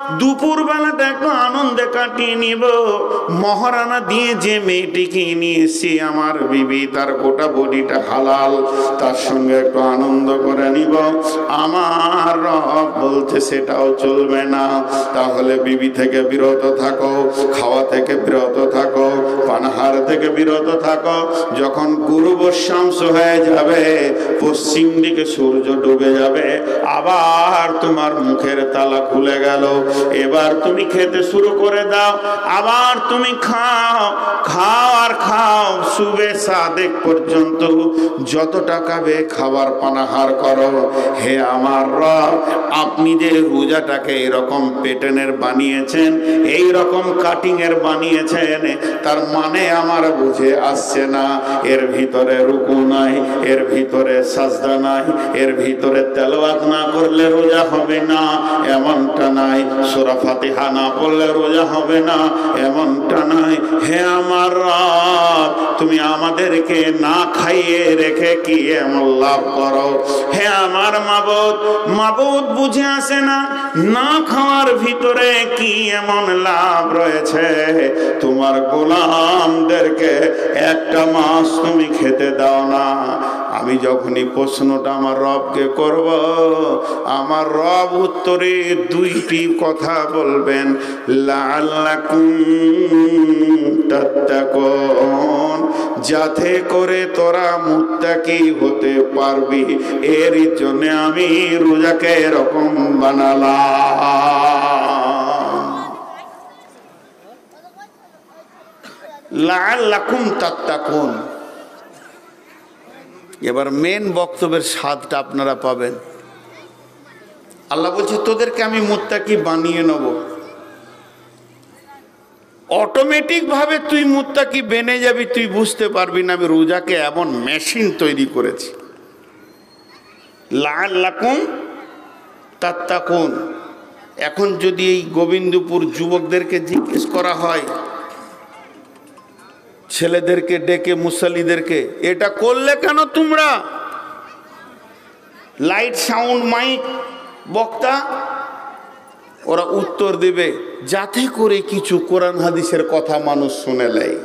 দুপুর বেলাটা একটু আনন্দে কাটিয়ে নিব। মহারানা দিয়ে যে মেয়েটিকে নিয়ে এসছি আমার বিবি, তার গোটা বডিটা হালাল, তার সঙ্গে একটু আনন্দ করে নিব। আমার রব বলছে সেটাও চলবে না। তাহলে বিবি থেকে বিরত থাকো, খাওয়া থেকে বিরত থাকো, পানাহার থেকে বিরত থাকো। যখন গুরুব শামস হয়ে যাবে, পশ্চিম দিকে সূর্য ডুবে যাবে, আবার তোমার মুখের তালা খুলে গেল, এবার তুমি খেতে শুরু করে দাও। আবার তুমি খাও, খাও আর খাও, সুবে সাদেক পর্যন্ত যত টাকাবে খাবার পানাহার করো। হে আমার রব, আপনি যে রোজাটাকে এরকম প্যাটার্নের বানিয়েছেন, এই রকম কাটিং এর বানিয়েছেন, তার মানে আমার বুঝে আসছে না। এর ভিতরে রুকু নাই, এর ভিতরে সাজদা নাই, এর ভিতরে তেলাওয়াত না করলে রোজা হবে না, এমনটা নাই। সূরা ফাতিহা না পড়লে রোজা হবে না, এমনটা নাই। হে আমার রব, তুমি আমাদেরকে না খাইয়ে রেখে কি এমন লাভ করো? হে আমার মাবুদ, মাবুদ বুঝে আসে না, না খাওয়ার ভিতরে কি এমন লাভ রয়েছে? তোমার গোলামদেরকে একটা মাস তুমি খেতে দাও না। আমি যখনই প্রশ্নটা আমার রবকে করব, আমার রব উত্তরে দুইটি কথা বলবেন, লাআল্লাকুম তাত্তাকুন, যাতে করে তোরা মুত্তাকি হতে পারবি, এর জন্য আমি রোজাকে এরকম বানালাম। লাআল্লাকুম তাত্তাকুন। এবার মেন বক্তব্যের স্বাদটা আপনারা পাবেন। আল্লাহ বলছে তোদেরকে আমি মুত্তাকি বানিয়ে নেব। অটোমেটিক ভাবে তুই মুত্তাকি বেনে যাবি, তুই বুঝতে পারবি না আমি রোজাকে এমন মেশিন তৈরি করেছি। লাআল্লাকুম তাত্তাকুন। এখন যদি এই গোবিন্দপুর যুবকদেরকে জিজ্ঞেস করা হয়, ছেলেদেরকে ডেকে, মুসল্লিদেরকে, এটা করলে কেন তোমরা? লাইট, সাউন্ড, মাইক, বক্তা, ওরা উত্তর দেবে যাতে করে কিছু কোরআন হাদিসের কথা মানুষ শুনে নেয়।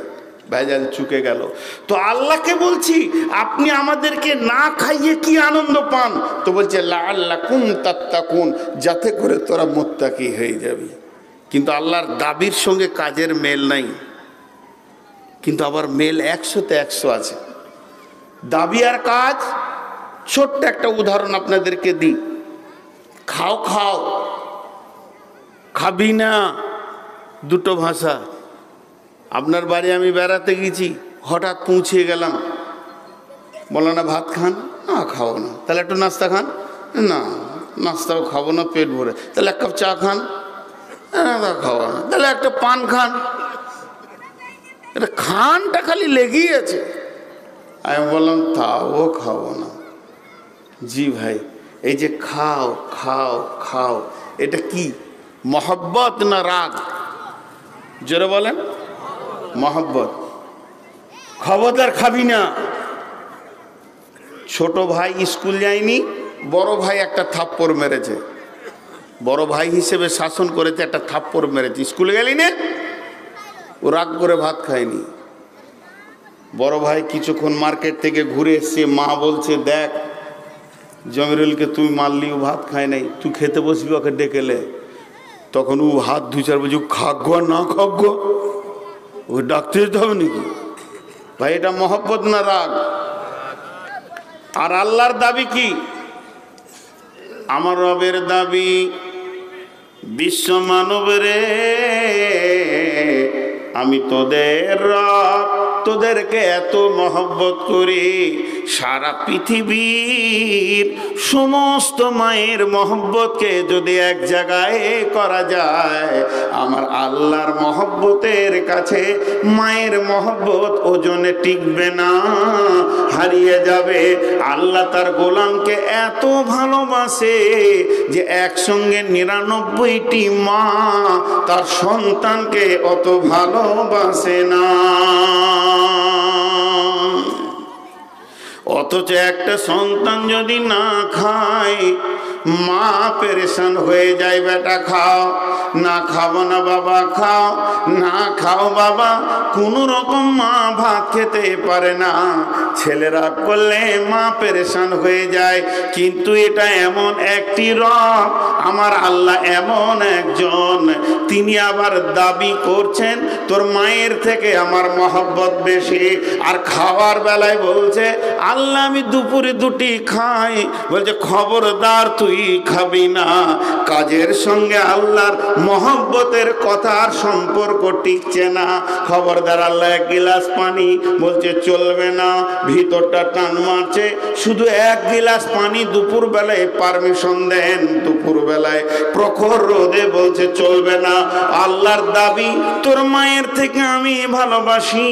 ভেজাল চুকে গেল। তো আল্লাহকে বলছি আপনি আমাদেরকে না খাইয়ে কি আনন্দ পান? তো বলছে লাআল্লাকুম তাত্তাকুন, যাতে করে তোরা মুত্তাকি হয়ে যাবি। কিন্তু আল্লাহর দাবির সঙ্গে কাজের মেল নাই, কিন্তু আবার মেল 100-তে 100 আছে। দাবি আর কাজ। ছোট্ট একটা উদাহরণ আপনাদেরকে দিই। খাও খাও, খাবি না, দুটো ভাষা। আপনার বাড়ি আমি বেড়াতে গেছি, হঠাৎ পৌঁছে গেলাম, বলো না ভাত খান, না খাবো না। তাহলে একটু নাস্তা খান, না নাস্তাও খাবো না, পেট ভরে। তাহলে এক কাপ চা খান, না খাবো না। তাহলে একটা পান খান। এটা খানটা খালি লেগেই আছে। আমি বললাম তাও খাবো না। জি ভাই, এই যে খাও খাও খাও, এটা কি মহব্বত না রাগ? জোরে বলেন। মহব্বত। খবরদার খাবি না। ছোট ভাই স্কুল যায়নি, বড় ভাই একটা থাপ্পড় মেরেছে, বড় ভাই হিসেবে শাসন করেছে, একটা থাপ্পড় মেরেছে। স্কুলে গেলি না? ও রাগ করে ভাত খায়নি। বড় ভাই কিছুক্ষণ মার্কেট থেকে ঘুরে এসছে, মা বলছে দেখ জমিরুলকে তুই মারলি, ও ভাত খায় নাই, তুই খেতে বসবি, ওকে ডেকেলে। তখন ও হাত ধুচার বলছে খাগ্য না খাগ্য, ও ডাকতে যেতে হবে নাকি? ভাই এটা মহব্বত না রাগ? আর আল্লাহর দাবি কি? আমার রবের দাবি, বিশ্ব মানবরে আমি তোদের রব, তোদেরকে এত মহব্বত করি, সারা পৃথিবীর সমস্ত মায়ের মহব্বতকে যদি এক জায়গায় করা যায়, আমার আল্লাহর মহব্বতের কাছে মায়ের মহব্বত ওজনে টিকবে না, হারিয়ে যাবে। আল্লাহ তার গোলামকে এত ভালোবাসে যে একসঙ্গে 99টি মা তার সন্তানকে অত ভালোবাসে না। অথচ একটা সন্তান যদি না খায় মা পেরেশান হয়ে যায়, বেটা খাও, না খাবো না বাবা খাও, না খাও বাবা, কোন রকম মা ভাত খেতে পারে না। ছেলেরা করলে মা পেরেশান হয়ে যায়। কিন্তু এটা এমন একটি রব, আমার আল্লাহ এমন একজন, তিনি আবার দাবি করছেন তোর মায়ের থেকে আমার মহব্বত বেশি। আর খাওয়ার বেলায় বলছে আল্লাহ আমি দুপুরে দুটি খাই, বলছে খবরদার তুই খাবি না। কাজের সঙ্গে আল্লাহর মহব্বতের কথার সম্পর্ক টিকছে না। খবরদার আল্লাহ এক গিলাস পানি, বলছে চলবে না, ভিতরটা টান মারছে। শুধু এক গিলাস পানি দুপুর বেলায় পারমিশন দেন, দুপুর বেলায় প্রখর রোদে, বলছে চলবে না। আল্লাহর দাবি তোর মায়ের থেকে আমি ভালোবাসি,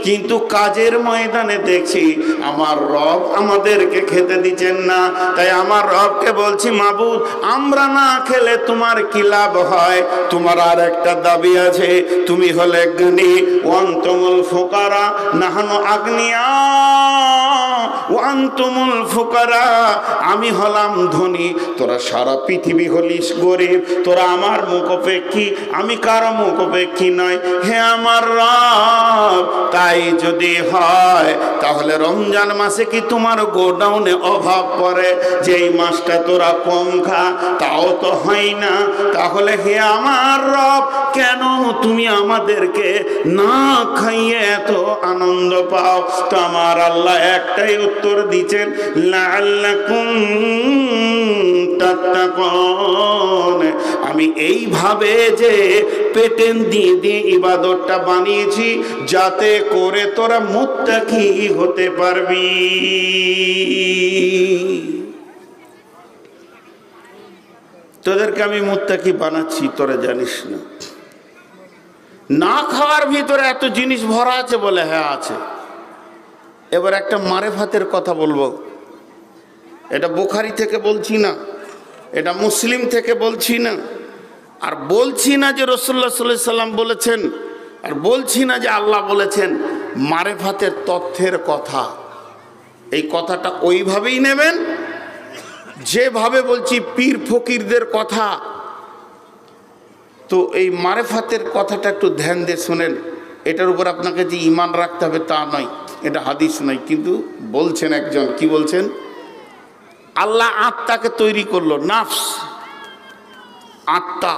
কিন্তু কাজের ময়দানে দেখছি আমার রব আমাদেরকে খেতে দিচ্ছেন না। তাই আমার রবকে বলছি মাবুদ আমরা না খেলে তোমার কি লাভ হয়? তোমার আর একটা দাবি আছে, তুমি হলে গনি ওয়ান্তুমুল ফুকারা নাহনু আগনিয়া ওয়ান্তুমুল ফুকারা, আমি হলাম ধনী, তোরা সারা পৃথিবী হলিস গরিব। তোরা আমার মুখোপেক্ষী, আমি কারো মুখোপেক্ষী নয়। হে আমার রব, তাই যদি হয় তাহলে রমজান মাসে কি তোমার গোডাউনে অভাব পড়ে? যেই মাসটা তোরা কম খা তাও তো হয় না। তাহলে হে আমার রব, কেন তুমি আমাদেরকে না খাইয়ে এত আনন্দ পাও? তো আমার আল্লাহ একটাই উত্তর দিচ্ছেন, লাআল্লাকুম তাত্তাকুন, আমি এইভাবে যে পেটেন দিয়ে দিয়ে ইবাদতটা বানিয়েছি যাতে করে তোরা মুত্তাকি হতে পারবি। তোদেরকে আমি মুত্তাকি বানাচ্ছি, তোরা জানিস না। না খাওয়ার ভিতরে এত জিনিস ভরা আছে বলে, হ্যাঁ আছে। এবার একটা মারেফাতের কথা বলবো, এটা বুখারী থেকে বলছি না, এটা মুসলিম থেকে বলছি না, আর বলছি না যে রাসূলুল্লাহ সাল্লাল্লাহু আলাইহি সাল্লাম বলেছেন, আর বলছি না যে আল্লাহ বলেছেন। মারেফাতের তথ্যের কথা, এই কথাটা ওইভাবেই নেবেন যেভাবে বলছি পীর ফকিরদের কথা। তো এই মারেফাতের কথাটা একটু ধ্যান দিয়ে শোনেন। এটার উপর আপনাকে যে ঈমান রাখতে হবে তা নয়, এটা হাদিস নয়, কিন্তু বলছেন একজন, কি বলছেন? আল্লাহ আত্মাকে তৈরি করলো, নাফস, আত্মা।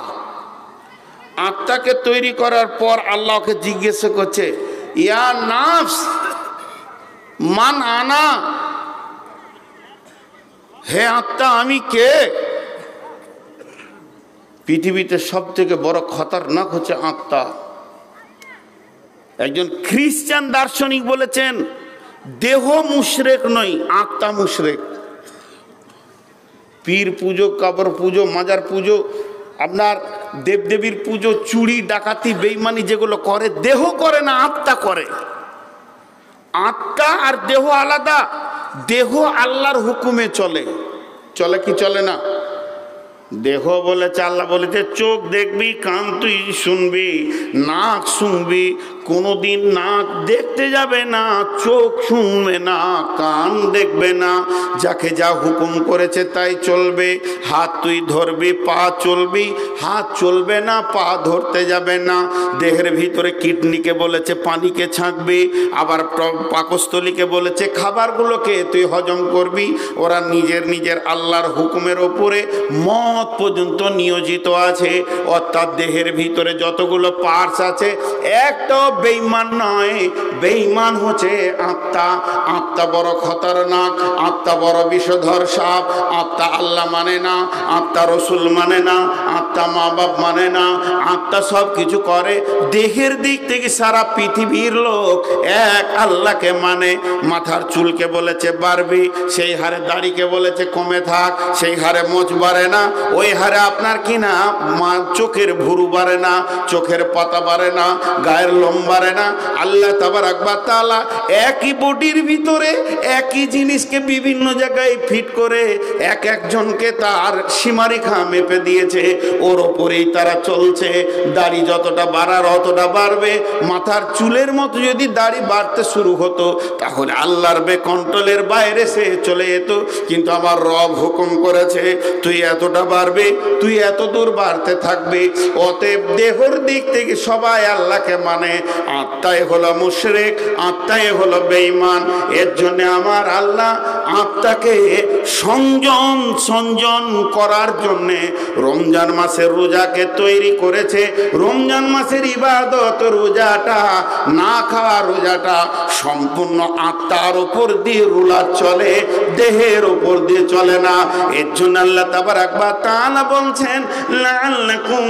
আত্মাকে তৈরি করার পর আল্লাহকে জিজ্ঞেস করছে, ইয়া নাফস মান আনা, হে আত্মা আমি কে? পৃথিবীতে সব থেকে বড় খতরনাক হচ্ছে আত্মা। একজন খ্রিস্টান দার্শনিক বলেছেন, দেহ মুশরিক নয়, আত্মা মুশরিক। পীর পুজো, কবর পুজো, মাজার পুজো, আপনার দেবদেবীর পুজো, চুরি ডাকাতি বেঈমানি যেগুলো করে, দেহ করে না, আত্মা করে। আত্মা আর দেহ আলাদা। দেহ আল্লাহর হুকুমে চলে, চলে কি চলে না? দেহ বলেছে, আল্লাহ বলেছে চোখ দেখবি, কান তুই শুনবি, নাক শুনবি। কোনোদিন নাক দেখতে যাবে না, চোখ শুনবে না, কান দেখবে না, যাকে যা হুকুম করেছে তাই চলবে। হাত তুই ধরবি, পা চলবি, হাত চলবে না, পা ধরতে যাবে না। দেহের ভিতরে কিডনিকে বলেছে পানিকে ছাঁকবি, আবার পাকস্থলীকে বলেছে খাবারগুলোকে তুই হজম করবি। ওরা নিজের নিজের আল্লাহর হুকুমের ওপরে মত পর্যন্ত নিয়োজিত আছে। অর্থাৎ দেহের ভিতরে যতগুলো পার্টস আছে একটাও বেঈমান নয়। বেঈমান হচ্ছে আত্মা। আত্মা বড় খতরনাক, আত্মা বড় বিষধর সাপ। আত্মা আল্লাহ মানে না, আত্মা রসুল মানে না, আত্মা মা বাপ মানে না, আত্মা সব কিছু করে। দেহের দিক থেকে সারা পৃথিবীর লোক এক আল্লাহকে মানে। মাথার চুলকে বলেছে বাড়বি, সেই হারে দাড়িকে বলেছে কমে থাক, সেই হারে মোচ বাড়ে না, ওই হারে আপনার কি না চোখের ভুরু বাড়ে না, চোখের পাতা বাড়ে না, গায়ের লোম বাড়ে না। আল্লাহ তাবারক ওয়া তাআলা একই বডির ভিতরে একই জিনিসকে বিভিন্ন জায়গায় ফিট করে এক একজনকে তার সীমারেখা মেপে দিয়েছে, ওর ওপরেই তারা চলছে। দাড়ি যতটা বাড়ার অতটা বাড়বে। মাথার চুলের মতো যদি দাড়ি বাড়তে শুরু হতো তাহলে আল্লাহর কন্ট্রোলের বাইরে সে চলে যেত। কিন্তু আমার রব হুকুম করেছে তুই এতটা বাড়বে, তুই এত দূর বাড়তে থাকবে। অতএব দেহর দিক থেকে সবাই আল্লাহকে মানে, আত্মায় হলো মুশরিক, আত্মায় হলো বেঈমান। এর জন্য আমার আল্লাহ আত্মাকে সংযম করার জন্য রমজান মাসের রোজাকে তৈরি করেছে। রমজান মাসের ইবাদত রোজাটা, না খাওয়া রোজাটা সম্পূর্ণ আত্মার উপর দিয়ে রুলার চলে, দেহের উপর দিয়ে চলে না। এর জন্য আল্লাহ তাবারক ওয়া তাআলা বলছেন লাআল্লাকুম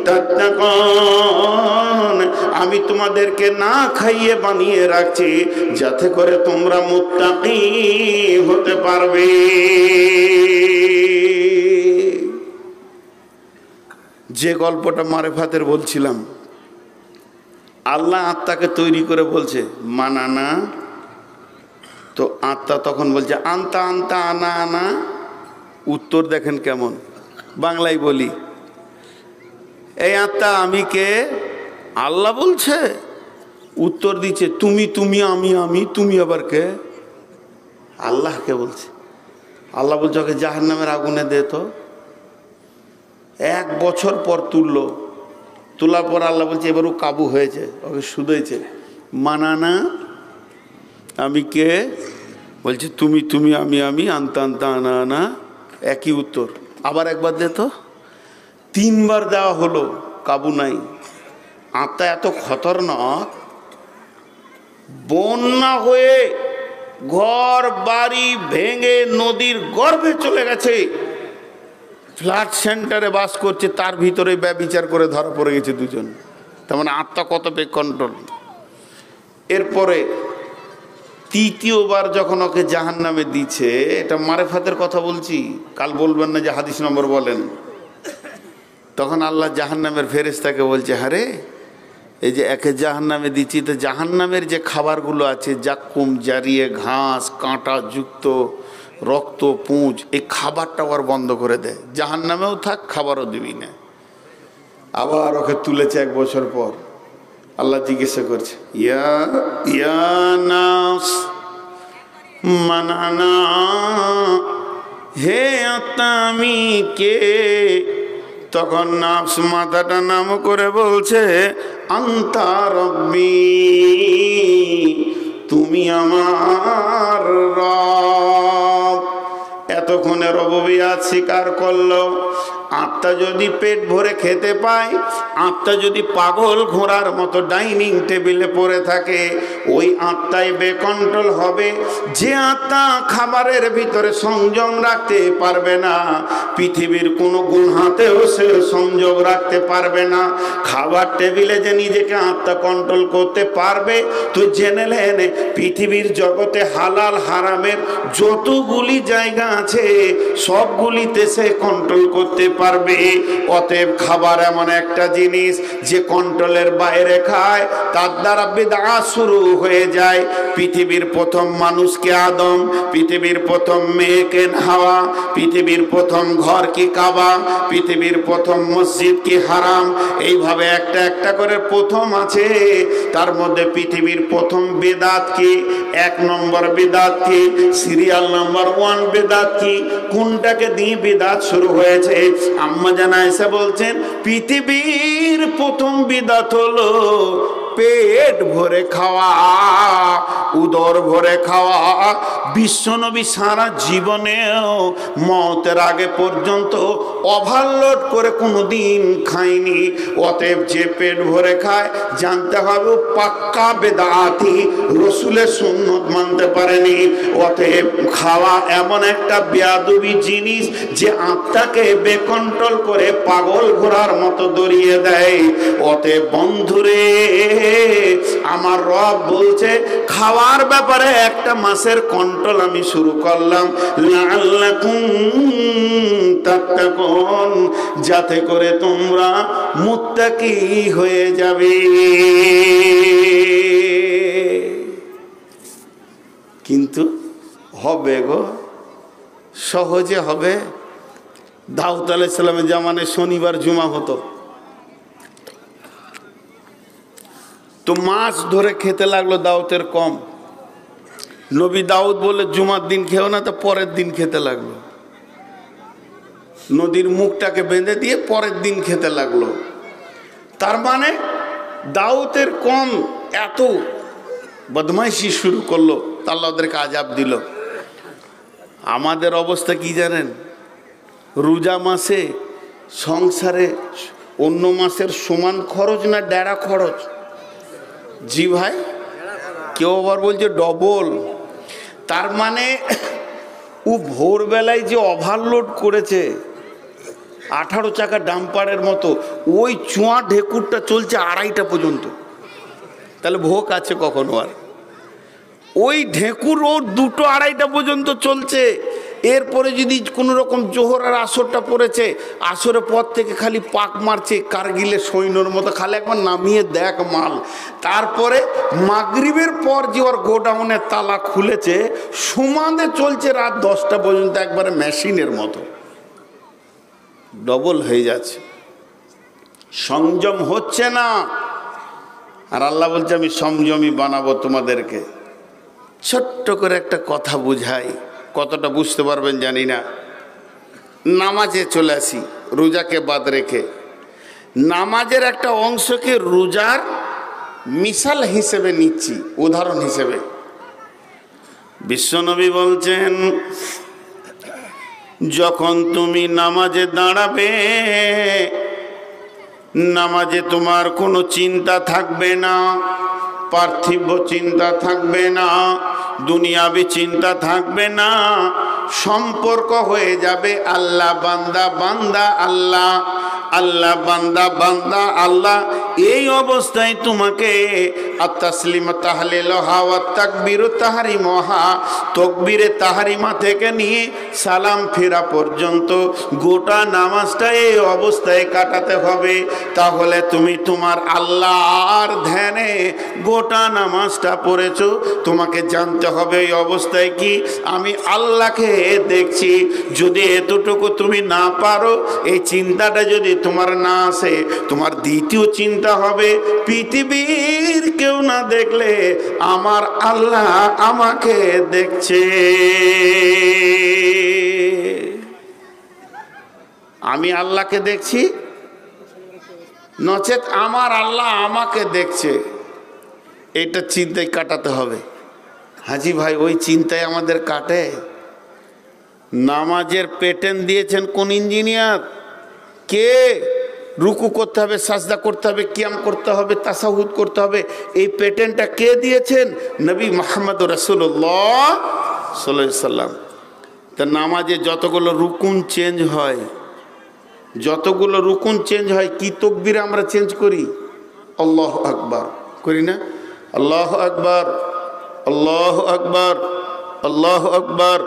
তাত্তাকুন, আমি তোমাদেরকে না খাইয়ে বানিয়ে রাখছি যাতে করে তোমরা মুত্তাকি হতে পারবে। যে গল্পটা মারেফাতের বলছিলাম, আল্লাহ আত্মাকে তৈরি করে বলছে মানানা, তো আত্মা তখন বলছে আন্তা আন্তা আনা আনা। উত্তর দেখেন কেমন, বাংলায় বলি, এই আত্মা আমি কে? আল্লাহ বলছে। উত্তর দিচ্ছে তুমি তুমি আমি আমি, তুমি আবার কে? আল্লাহকে বলছে। আল্লাহ বলছে ওকে জাহান্নামের আগুনে দে তো। 1 বছর পর তোলার পর আল্লাহ বলছে এবারও কাবু হয়েছে, ওকে শুধুয়েছে। মানানা, আমি কে? বলছে তুমি তুমি আমি আমি, আন্তা আন্তা আনা আনা, একই উত্তর। আবার একবার দে তো। 3 বার দেওয়া হলো, কাবু নাই। আত্মা এত খতরনাক, বন্যা হয়ে ঘর বাড়ি ভেঙে নদীর গর্ভে চলে গেছে, ফ্ল্যাট সেন্টারে বাস করছে, তার ভিতরে ব্যভিচার করে ধরা পড়ে গেছে 2 জন। তার মানে আত্মা কত বেকন্ট্রোল। এরপরে 3য়-বার যখন ওকে জাহান্নামে দিচ্ছে, এটা মারেফাতের কথা বলছি, কাল বলবেন না যে হাদিস নম্বর বলেন। তখন আল্লাহ জাহান্নামের ফেরেশতাকে বলছে হারে, এই যে একে জাহান্নামে দিচ্ছি, তো জাহান্নামের যে খাবারগুলো আছে, জাক্কুম, জারিয়ে, ঘাস, কাঁটা যুক্ত, রক্ত, পুঁজ, এই খাবারটা আবার বন্ধ করে দেয়। জাহান্নামেও থাক, খাবারও দিবি না। আবার ওকে তুলেছে 1 বছর পর। আল্লাহ জিজ্ঞাসা করছে ইয়া নাফস মানানা, হে আত্মা আমি কে? তখন নাফস মাথাটা নাম করে বলছে আন্তা রব্বি, তুমি আমার রব। এতক্ষণে রুবুবিয়্যাত স্বীকার করলো। আত্মা যদি পেট ভরে খেতে পায়, আত্মা যদি পাগল ঘোড়ার মতো ডাইনিং টেবিলে পড়ে থাকে, ওই আত্মাই বেকন্ট্রোল হবে। যে আত্মা খাবারের ভিতরে সংযম রাখতে পারবে না, পৃথিবীর কোনো গুনহাতেও সে সংযোগ রাখতে পারবে না। খাবার টেবিলে যে নিজেকে আত্মা কন্ট্রোল করতে পারবে, তো জেনে নেন পৃথিবীর জগতে হালাল হারামের যতগুলি জায়গা আছে সবগুলিতে সে কন্ট্রোল করতে পারবে। অতএব খাবার এমন একটা জিনিস যে কন্ট্রোলের বাইরে খায়, তার দ্বারা বিদআত শুরু হয়ে যায়। পৃথিবীর প্রথম মানুষকে আদম, পৃথিবীর প্রথম মেয়েকে হাওয়া, পৃথিবীর প্রথম ঘর কি কাবা, পৃথিবীর প্রথম মসজিদ কি হারাম, এইভাবে একটা একটা করে প্রথম আছে। তার মধ্যে পৃথিবীর প্রথম বেদাত কি, 1 নম্বর বেদাত কি, সিরিয়াল নাম্বার 1 বেদাত কি, কোনটাকে দিয়ে বেদাত শুরু হয়েছে? আম্মা জান আয়েশা বলছেন পৃথিবীর প্রথম বিদআত হলো পেট ভরে খাওয়া, উদর ভরে খাওয়া। বিশ্বনবী সারা জীবনেও মওতের আগে পর্যন্ত ওভারলোড করে কোনোদিন খায়নি। অতএব যে পেট ভরে খায় জানতে হবে পাক্কা বেদাতি, রসুলের সুন্নত মানতে পারেনি। অতএব খাওয়া এমন একটা বেয়াদবি জিনিস যে আত্মাকে বেকন্ট্রোল করে পাগল ঘোড়ার মতো দৌড়িয়ে দেয়। অতএব বন্ধুরে, আমার রব বলছে খাওয়ার ব্যাপারে একটা মাসের কন্ট্রোল আমি শুরু করলাম, লাআল্লাকুম তাত্তাকুন, যাতে করে তোমরা মুত্তাকি হয়ে যাবে। কিন্তু হবে গো, সহজে হবে? দাউদ আলাইহিস সালামের জামানায় শনিবার জুমা হতো, তো মাছ ধরে খেতে লাগলো দাউদের কম। নবী দাউদ বলে জুমার দিন খেও না, তো পরের দিন খেতে লাগলো। নদীর মুখটাকে বেঁধে দিয়ে পরের দিন খেতে লাগলো। তার মানে দাউদের কম এত বদমাইশি শুরু করলো, আল্লাহ ওদেরকে আযাব দিল। আমাদের অবস্থা কি জানেন? রোজা মাসে সংসারে অন্য মাসের সমান খরচ না ডেরা খরচ? জি ভাই, কেউ আবার বলছে ডবল। তার মানে ও ভোরবেলায় যে ওভারলোড করেছে 18 চাকা ডাম্পারের মতো, ওই চুয়া ঢেকুরটা চলছে 2:30টা পর্যন্ত। তাহলে ভোগ আছে কখনো? আর ওই ঢেকুর ওর 2-2:30টা পর্যন্ত চলছে। এরপরে যদি কোনো রকম জোহর আর আসরটা পড়েছে, আসরের পর থেকে খালি পাক মারছে কারগিলের সৈন্যর মতো, খালি একবার নামিয়ে দেখ মাল। তারপরে মাগরিবের পর যে ওর গোডাউনের তালা খুলেছে, সুমাদে চলছে রাত 10টা পর্যন্ত, একবারে মেশিনের মতো। ডবল হয়ে যাচ্ছে, সংযম হচ্ছে না। আর আল্লাহ বলছে আমি সংযমী বানাবো তোমাদেরকে। ছোট্ট করে একটা কথা বুঝাই, কতটা বুঝতে পারবেন জানি না। নামাজে চলে আসি, রোজাকে বাদ রেখে। নামাজের একটা অংশকে রোজার মিসাল হিসেবে নিচ্ছি, উদাহরণ হিসেবে। বিশ্বনবী বলছেন, যখন তুমি নামাজে দাঁড়াবে, নামাজে তোমার কোনো চিন্তা থাকবে না, পার্থিব চিন্তা থাকবে না, দুনিয়াবি চিন্তা থাকবে না, সম্পর্ক হয়ে যাবে আল্লাহ বান্দা বান্দা আল্লাহ, আল্লাহ বান্দা বান্দা আল্লাহ। এই অবস্থায় তোমাকে আত-তাসলিম তাহলিলহা ওয়া তাকবীর তাহরিমহা, তাকবীরে তাহরিমা থেকে নিয়ে সালাম ফেরা পর্যন্ত গোটা নামাজটা এই অবস্থায় কাটাতে হবে। তাহলে তুমি তোমার আল্লাহর ধ্যানে গোটা নামাজটা পড়েছো। তোমাকে জানতে হবে এই অবস্থায় কি আমি আল্লাহকে দেখছি। যদি এতটুকু তুমি না পারো, এই চিন্তাটা যদি তোমার না আসে, তোমার দ্বিতীয় চিন্তা হবে পৃথিবীর কেউ না দেখলে আমার আল্লাহ আমাকে দেখছে। আমি আল্লাহকে দেখছি, নচেত আমার আল্লাহ আমাকে দেখছে। এটা চিন্তায় কাটাতে হবে। হাজি ভাই, ওই চিন্তায় আমাদের কাটে। নামাজের প্যাটার্ন দিয়েছেন কোন ইঞ্জিনিয়ার? কে? রুকু করতে হবে, সাজদা করতে হবে, কিয়াম করতে হবে, তাসাহুদ করতে হবে, এই প্যাটার্নটা কে দিয়েছেন? নবী মুহাম্মদ রাসূলুল্লাহ সাল্লাল্লাহু আলাইহি সাল্লাম। তা নামাজে যতগুলো রুকুন চেঞ্জ হয়, যতগুলো রুকুন চেঞ্জ হয়, কি তাকবীরে আমরা চেঞ্জ করি? আল্লাহু আকবার করি না? আল্লাহু আকবার, আল্লাহু আকবার, আল্লাহু আকবার,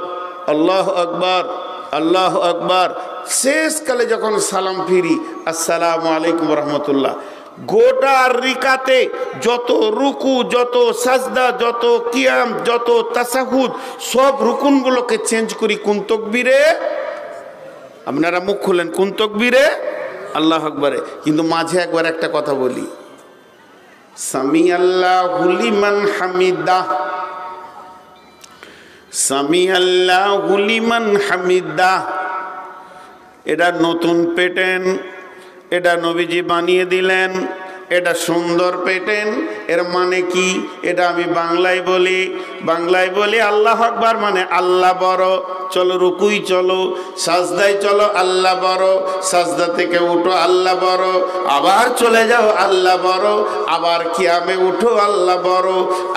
আল্লাহু আকবার, আল্লাহু আকবার। শেষকালে যখন সালাম ফিরি, আসসালামু আলাইকুম রহমতুল্লাহ। গোটা রিকাতে যত রুকু, যত সাজদা, যত কিয়াম, যত তাসাহুদ, সব রুকুনগুলোকে চেঞ্জ করি কোন তাকবীরে? আপনারা মুখ খুলেন, কোন তাকবীরে? আল্লাহু আকবারে। কিন্তু মাঝে একবার একটা কথা বলি, সামি আল্লাহু লিমান হামিদাহ, সামি আল্লাহু লিমান হামিদাহ। এটা নতুন প্যাটার্ন, এটা নবীজি বানিয়ে দিলেন। এটা সুন্দর প্যাটার্ন। এর মানে কি? এটা আমি বাংলায় বলি, বাংলায় বলি আল্লাহু আকবার মানে আল্লাহ বড়। চলো রুকুই চলো, সাজদায় চলো আল্লাহ বড়, সাজদা থেকে উঠো আল্লাহ বড়, আবার চলে যাও আল্লাহ বড়, আবার কিয়ামে উঠো আল্লাহ বড়,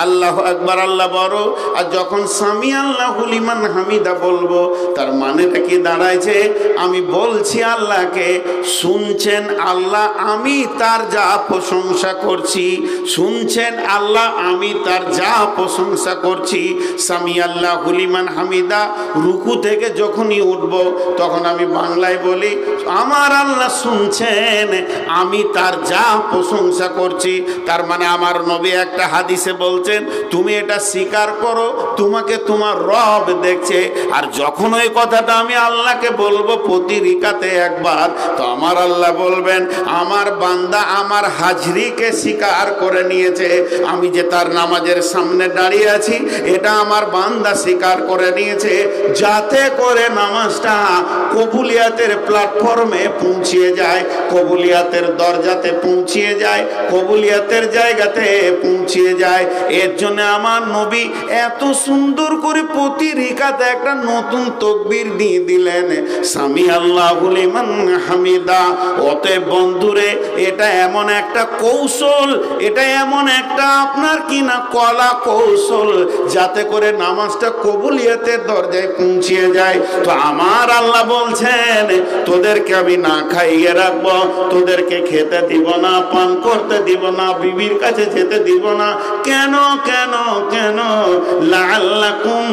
আল্লাহু আকবার আল্লাহ বড়। আর যখন সামি আল্লাহু লিমান হামিদা বলবো, তার মানেটা কি দাঁড়াইছে? আমি বলছি আল্লাহকে, শুনছেন আল্লাহ আমি তার যা প্রশংসা করছি, শুনছেন আল্লাহ আমি তার যা প্রশংসা করছি। সামি আল্লাহু লিমান হামিদা, রুকু থেকে যখনই উঠব তখন আমি বাংলায় বলি, আমার আল্লাহ শুনছেন আমি তার যা প্রশংসা করছি। তার মানে আমার নবী একটা হাদিসে বলছেন, তুমি এটা স্বীকার করো তোমাকে তোমার রব দেখছে। আর যখন ওই কথাটা আমি আল্লাহকে বলবো প্রতি রিকাতে একবার, তো আমার আল্লাহ বলবেন আমার বান্দা আমার হাজরিকে স্বীকার করে নিয়েছে, আমি যে তার নামাজের সামনে দাঁড়িয়ে আছি এটা আমার বান্দা স্বীকার করে নিয়েছে, যাতে করে নামাজটা কবুলিয়াতের প্ল্যাটফর্মে পৌঁছিয়ে যায়, কবুলিয়াতের দরজাতে পৌঁছিয়ে যায়, কবুলিয়াতের জায়গাতে পৌঁছিয়ে যায়। এর জন্য আমার নবী এত সুন্দর করে প্রতি রিকাতে একটা নতুন তাকবীর দিয়ে দিলেন, সামি আল্লাহু লিমান হামিদা। অতএব বন্ধুরে, এটা এমন একটা কৌশল, এটা এমন একটা আপনার কিনা কলা কৌশল, যাতে করে নামাজটা কবুলিয়াতের দরজায় পৌঁছিয়ে যায়। তো আমার আল্লাহ বলছেন তোদেরকে আমি না খাইয়ে রাখবো, তোদেরকে খেতে দিব না, পান করতে দিব না, বিবির কাছে যেতে দিব না। কেন কেন কেন? লাআল্লাকুম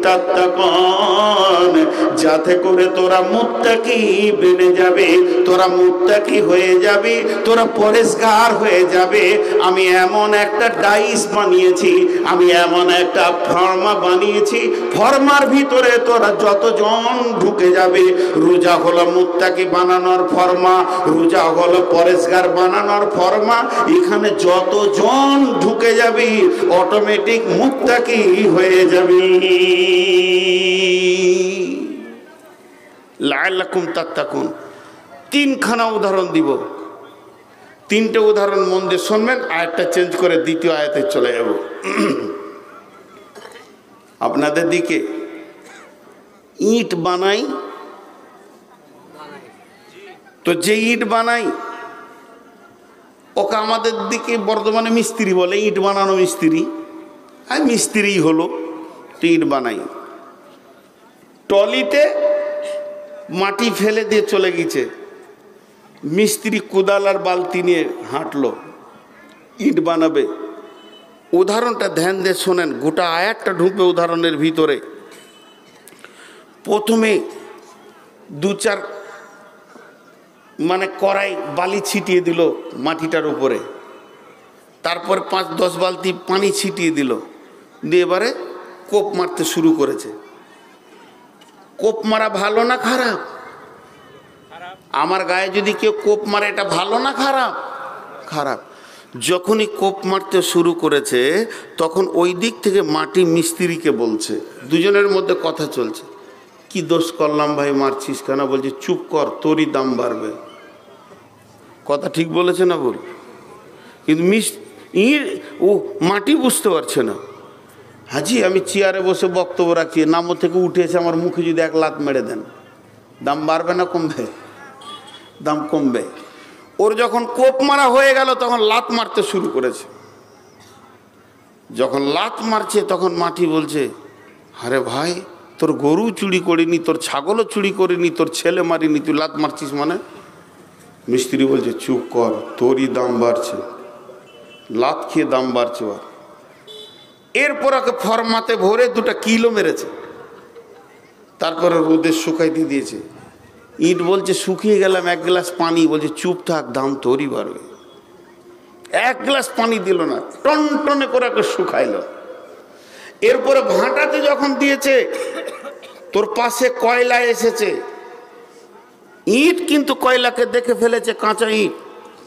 তাত্তাকুন, যাতে করে তোরা মুত্তাকি বেনে যাবে, তোরা মুত্তাকি হয়ে যাবে, তোরা পরেশগার হয়ে যাবে। আমি এমন একটা ডাইস বানিয়েছি, আমি এমন একটা ফর্মা বানিয়েছি, ফর্মার ভিতরে তোরা যতজন ঢুকে যাবে, রোজা হলো মুত্তাকি বানানোর ফর্মা, রোজা হলো পরেশগার বানানোর ফর্মা, এখানে যতজন ঢুকে যাবে অটোমেটিক মুত্তাকি হয়ে যাবে। লাআল্লাকুম তাত্তাকুন। তিনখানা উদাহরণ দিব, তিনটে উদাহরণ মন দিয়ে শুনবেন, আয়াতটা চেঞ্জ করে দ্বিতীয় আয়াতে চলে যাব। আপনাদের দিকে ইট বানাই, তো যে ইট বানাই ওকে আমাদের দিকে বর্তমানে মিস্ত্রি বলে, ইট বানানো মিস্ত্রি, আর মিস্ত্রি হলো, তো ইট বানাই। টলিতে মাটি ফেলে দিয়ে চলে গেছে, মিস্ত্রি কোদাল আর বালতি নিয়ে হাঁটলো, ইট বানাবে। উদাহরণটা ধ্যান দিয়ে শোনেন, গোটা আয়াতটা ঢুকবে উদাহরণের ভিতরে। প্রথমে দু চার মানে কড়াই বালি ছিটিয়ে দিল মাটিটার উপরে, তারপর 5-10 বালতি পানি ছিটিয়ে দিল, দিয়ে এবারে কোপ মারতে শুরু করেছে। কোপ মারা ভালো না খারাপ? আমার গায়ে যদি কেউ কোপ মারে এটা ভালো না খারাপ? খারাপ। যখনই কোপ মারতে শুরু করেছে তখন ওই দিক থেকে মাটি মিস্ত্রিকে বলছে, দুজনের মধ্যে কথা চলছে, কি দোষ করলাম ভাই মারছিস কেন? বলছে চুপ কর, তোরই দাম বাড়বে। কথা ঠিক বলেছে না বল? কিন্তু ও মাটি বুঝতে পারছে না। হাজি আমি চেয়ারে বসে বক্তব্য রাখছি, নামো থেকে উঠে এসে আমার মুখে যদি এক লাত মেরে দেন, দাম বাড়বে না কমবে? দাম কমবে। ওর যখন কোপ মারা হয়ে গেল তখন লাত মারতে শুরু করেছে। যখন লাত মারছে তখন মাটি বলছে, আরে ভাই তোর গরু চুরি করিনি, তোর ছাগলও চুরি করিনি, তোর ছেলে মারিনি, তুই লাত মারছিস মানে? মিস্ত্রি বলছে চুপ কর, তোরই দাম বাড়ছে, লাত খেয়ে দাম বাড়ছে। এরপর ওকে ফরমাতে ভরে 2টা কিলো মেরেছে, তারপরে রোদে শুকাইতে দিয়েছে। ইট বলছে শুকিয়ে গেলাম, 1 গ্লাস পানি, বলছে চুপ থাক, দাম তোরই বাড়বে। 1 গ্লাস পানি দিল না, টনটনে করে ওকে শুকাইলো। এরপরে ভাঁটাতে যখন দিয়েছে তোর পাশে কয়লা এসেছে, ইট কিন্তু কয়লাকে দেখে ফেলেছে, কাঁচা ইট।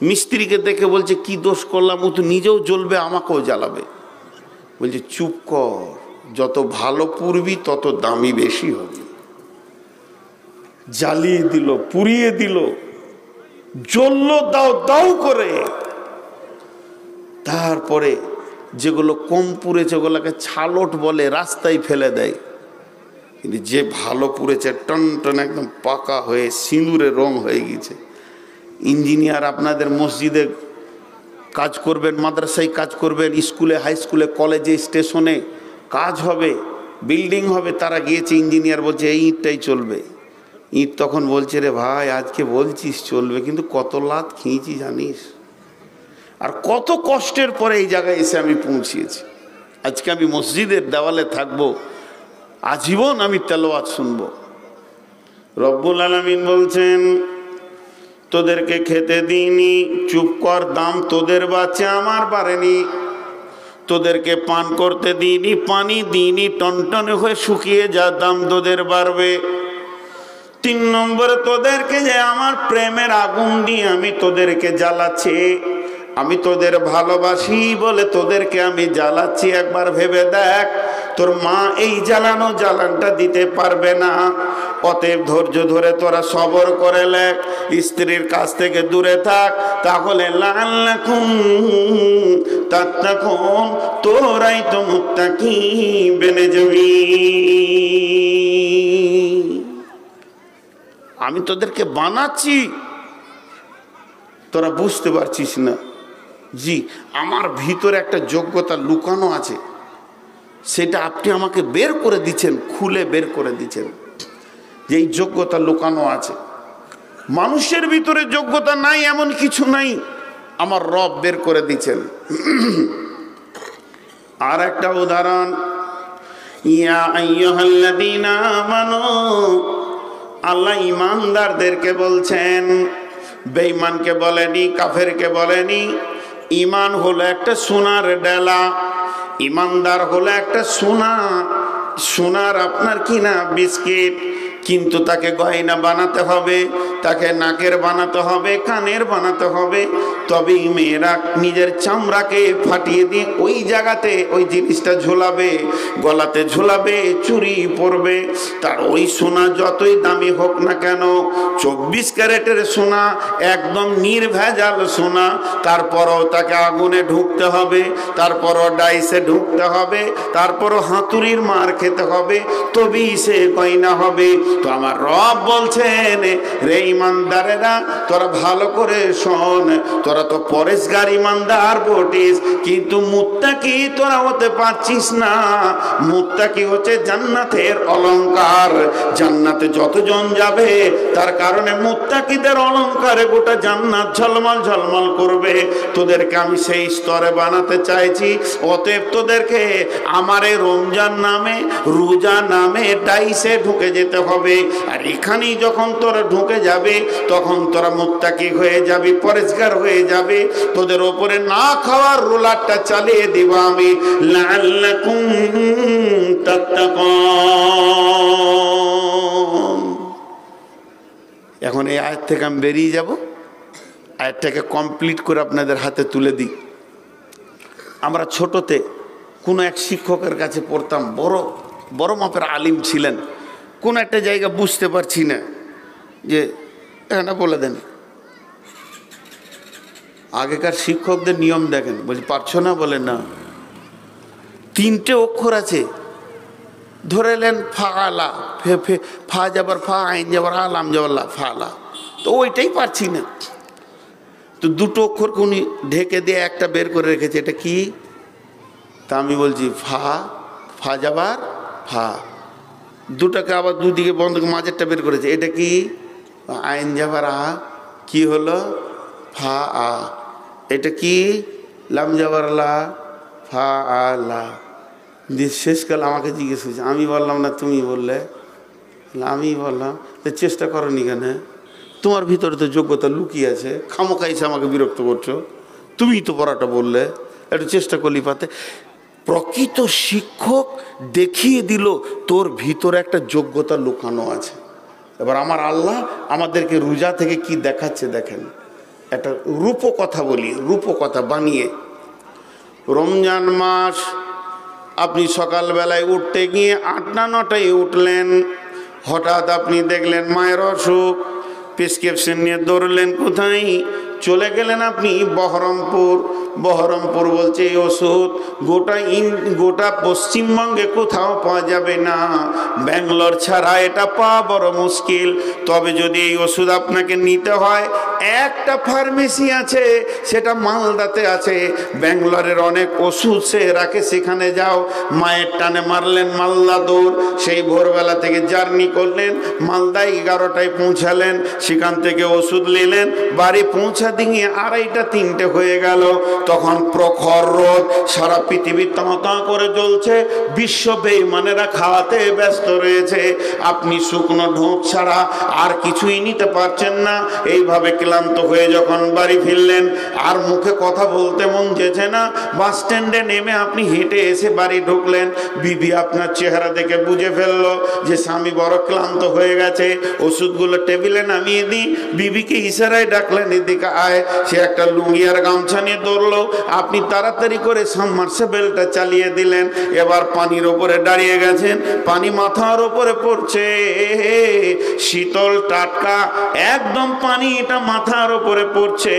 মিস্ত্রিকে দেখে বলছে কি দোষ করলাম, ও তো নিজেও জ্বলবে আমাকেও জ্বালাবে। বলছে চুপ কর, যত ভালো পুরবি তত দামি বেশি হবে। জ্বালিয়ে দিল, পুড়িয়ে দিল, জ্বললো দাও দাও করে। তারপরে যেগুলো কম পুড়েছে ওগুলোকে ছালট বলে, রাস্তায় ফেলে দেয়। কিন্তু যে ভালো পুড়েছে টনটন একদম পাকা হয়ে সিঁদুরে রং হয়ে গেছে। ইঞ্জিনিয়ার আপনাদের মসজিদে কাজ করবেন, মাদ্রাসায় কাজ করবেন, স্কুলে, হাই স্কুলে, কলেজে, স্টেশনে কাজ হবে, বিল্ডিং হবে, তারা গিয়েছে, ইঞ্জিনিয়ার বলছে এই ইঁটটাই চলবে। ইঁট তখন বলছে রে ভাই আজকে বলছিস চলবে, কিন্তু কত লাত খেয়েছি জানিস, আর কত কষ্টের পরে এই জায়গায় এসে আমি পৌঁছিয়েছি। আজকে আমি মসজিদের দেওয়ালে থাকবো, আজীবন আমি তেলাওয়াত শুনবো। রব্বুল আলামিন বলছেন তোদেরকে খেতে দিইনি, চুপ কর, দাম তোদের বাঁচে আমার বাড়েনি। তোদেরকে পান করতে দিইনি, পানি দিইনি, টনটনে হয়ে শুকিয়ে যা, দাম তোদের বাড়বে। 3 নম্বরে তোদেরকে যে আমার প্রেমের আগুন দিয়ে আমি তোদেরকে জ্বালাচ্ছি, আমি তোদের ভালোবাসি বলে তোদেরকে আমি জ্বালাচ্ছি। একবার ভেবে দেখ, তোর মা এই জ্বালানটা দিতে পারবে না। অতএব ধৈর্য ধরে তোরা সবর করে লেখ, স্ত্রীর কাছ থেকে দূরে থাক, তাহলে লাআল্লাকুম তাত্তাকুন, তোরাই তো মুত্তাকি বেনে যাবি। আমি তোদেরকে বানাচ্ছি, তোরা বুঝতে পারছিস না। জি, আমার ভিতরে একটা যোগ্যতা লুকানো আছে, সেটা আপনি আমাকে বের করে দিচ্ছেন, খুলে বের করে দিচ্ছেন, যে এই যোগ্যতা লুকানো আছে। মানুষের ভিতরে যোগ্যতা নাই এমন কিছু নাই, আমার রব বের করে দিচ্ছেন। আর একটা উদাহরণ, ইয়া আইয়ুহাল্লাযীনা আমানু, আল্লাহ ইমানদারদেরকে বলছেন, বেঈমানকে বলেনি, কাফেরকে বলেনি। ঈমান হলো একটা সোনার ডেলা, ইমানদার হলো একটা সোনার আপনার কিনা বিস্কিট, কিন্তু তাকে গয়না বানাতে হবে, তাকে নাকের বানাতে হবে, কানের বানাতে হবে, তবেই মেয়েরা নিজের চামড়াকে ফাটিয়ে দিয়ে ওই জায়গাতে ওই জিনিসটা ঝোলাবে, গলাতে ঝোলাবে, চুড়ি পরবে। তার ওই সোনা যতই দামি হোক না কেন, 24 ক্যারেটের সোনা, একদম নির্ভেজাল সোনা, তারপরও তাকে আগুনে ঢুকতে হবে, তারপরও ডাইসে ঢুকতে হবে, তারপরও হাতুড়ির মার খেতে হবে, তবেই সে গয়না হবে। তো আমার রব বলছেন, রে ইমানদারেরা তোরা ভালো করে শোন, তোরা তো পরেশগার ইমানদার বটিস, কিন্তু মুত্তাকি তোরা হতে পারছিস না। মুত্তাকি হচ্ছে জান্নাতের অলংকার। জান্নাতে যতজন যাবে তার কারণে মুত্তাকিদের অলংকারে গোটা জান্নাত ঝলমল ঝলমল করবে। তোদেরকে আমি সেই স্তরে বানাতে চাইছি। অতএব তোদেরকে আমার এই রমজান নামে, রোজা নামে ডাইসে ঢুকে যেতে হবে। আর এখানেই যখন তোরা ঢুকে যাবে, তখন তোরা মুত্তাকি হয়ে যাবি, পরেশগার হয়ে যাবে। তোদের ওপরে না খাওয়ার রোলারটা চালিয়ে দিব আমি, লাআল্লাকুম তাত্তাকুন। এখন এই আয়াত থেকে আমি বেরিয়ে যাব, আয়াতটাকে কমপ্লিট করে আপনাদের হাতে তুলে দিই। আমরা ছোটতে কোনো এক শিক্ষকের কাছে পড়তাম, বড় মাপের আলিম ছিলেন। কোন একটা জায়গা বুঝতে পারছি না, যে এটা বলে দেন। আগেকার শিক্ষকদের নিয়ম দেখেন, বলছি পারছো না, বলে না, 3টে অক্ষর আছে, ধরে নেন ফালা, ফা যাবার ফা, আইন যাবার আ, লাম যাবার লা, ফালা। তো ওইটাই পারছি না। তো 2টো অক্ষরকে উনি ঢেকে দিয়ে একটা বের করে রেখেছে, এটা কি? তা আমি বলছি ফা যাবার ফা, 2টাকে আবার দুদিকে বন্ধ, মাঝেরটা বের করেছে, এটা কি? আইন যাবার আ, কি হলো? ফা আ। এটা কি? লাম যাবার লা, ফা আ লা। দিয়ে শেষকাল আমাকে জিজ্ঞেস করছে, আমি বললাম না তুমি বললে? আমি বললাম, চেষ্টা করনি কেন? তোমার ভিতরে তো যোগ্যতা লুকিয়ে আছে, খামোখাইছে আমাকে বিরক্ত করছো, তুমি তো পড়াটা বললে, একটু চেষ্টা করলি পাতে। প্রকৃত শিক্ষক দেখিয়ে দিল তোর ভিতরে একটা যোগ্যতা লুকানো আছে। এবার আমার আল্লাহ আমাদেরকে রোজা থেকে কি দেখাচ্ছে দেখেন। একটা রূপকথা বলি, রূপকথা বানিয়ে। রমজান মাস, আপনি সকালবেলায় উঠতে গিয়ে 8টা 9টায় উঠলেন, হঠাৎ আপনি দেখলেন মায়ের অসুখ, প্রেসক্রিপশন নিয়ে দৌড়লেন কোথায়? চলে গেলেন আপনি বহরমপুর। বহরমপুর বলছে এই ওষুধ গোটা পশ্চিমবঙ্গে কোথাও পাওয়া যাবে না, ব্যাঙ্গালোর ছাড়া এটা পাওয়া বড় মুশকিল। তবে যদি এই ওষুধ আপনাকে নিতে হয়, একটা ফার্মেসি আছে, সেটা মালদাতে আছে। ব্যাঙ্গালোরের অনেক ওষুধ সে রাখে, সেখানে যাও। মায়ের টানে মারলেন মালদা দৌড়, সেই ভোরবেলা থেকে জার্নি করলেন, মালদায় 11টায় পৌঁছালেন, সেখান থেকে ওষুধ নিলেন, বাড়ি পৌঁছা দিয়ে 2:30-3টে হয়ে গেল। তখন প্রখর রোদ, সারা পৃথিবী তাঁ করে জ্বলছে, বিশ্ব বেঈমানেরা খাওয়াতে ব্যস্ত রয়েছে, আপনি শুকনো ঢোক ছাড়া আর কিছুই নিতে পারছেন না। এইভাবে ক্লান্ত হয়ে যখন বাড়ি ফিরলেন, আর মুখে কথা বলতে মন যেছে না, বাস স্ট্যান্ডে নেমে আপনি হেঁটে এসে বাড়ি ঢুকলেন। বিবি আপনার চেহারা দেখে বুঝে ফেললো যে স্বামী বড় ক্লান্ত হয়ে গেছে। ওষুধগুলো টেবিলে নামিয়ে দিই, বিবিকে ইশারায় ডাকলেন, এদিকে আয়। সে একটা লুঙ্গি আর গামছা নিয়ে দৌড়লো, আপনি তাড়াতাড়ি করে সাবমার্সিবলটা চালিয়ে দিলেন। এবার পানির ওপরে দাঁড়িয়ে গেছেন, পানি মাথার ওপরে পড়ছে, শীতল টাটকা একদম পানি, এটা মাথার ওপরে পড়ছে,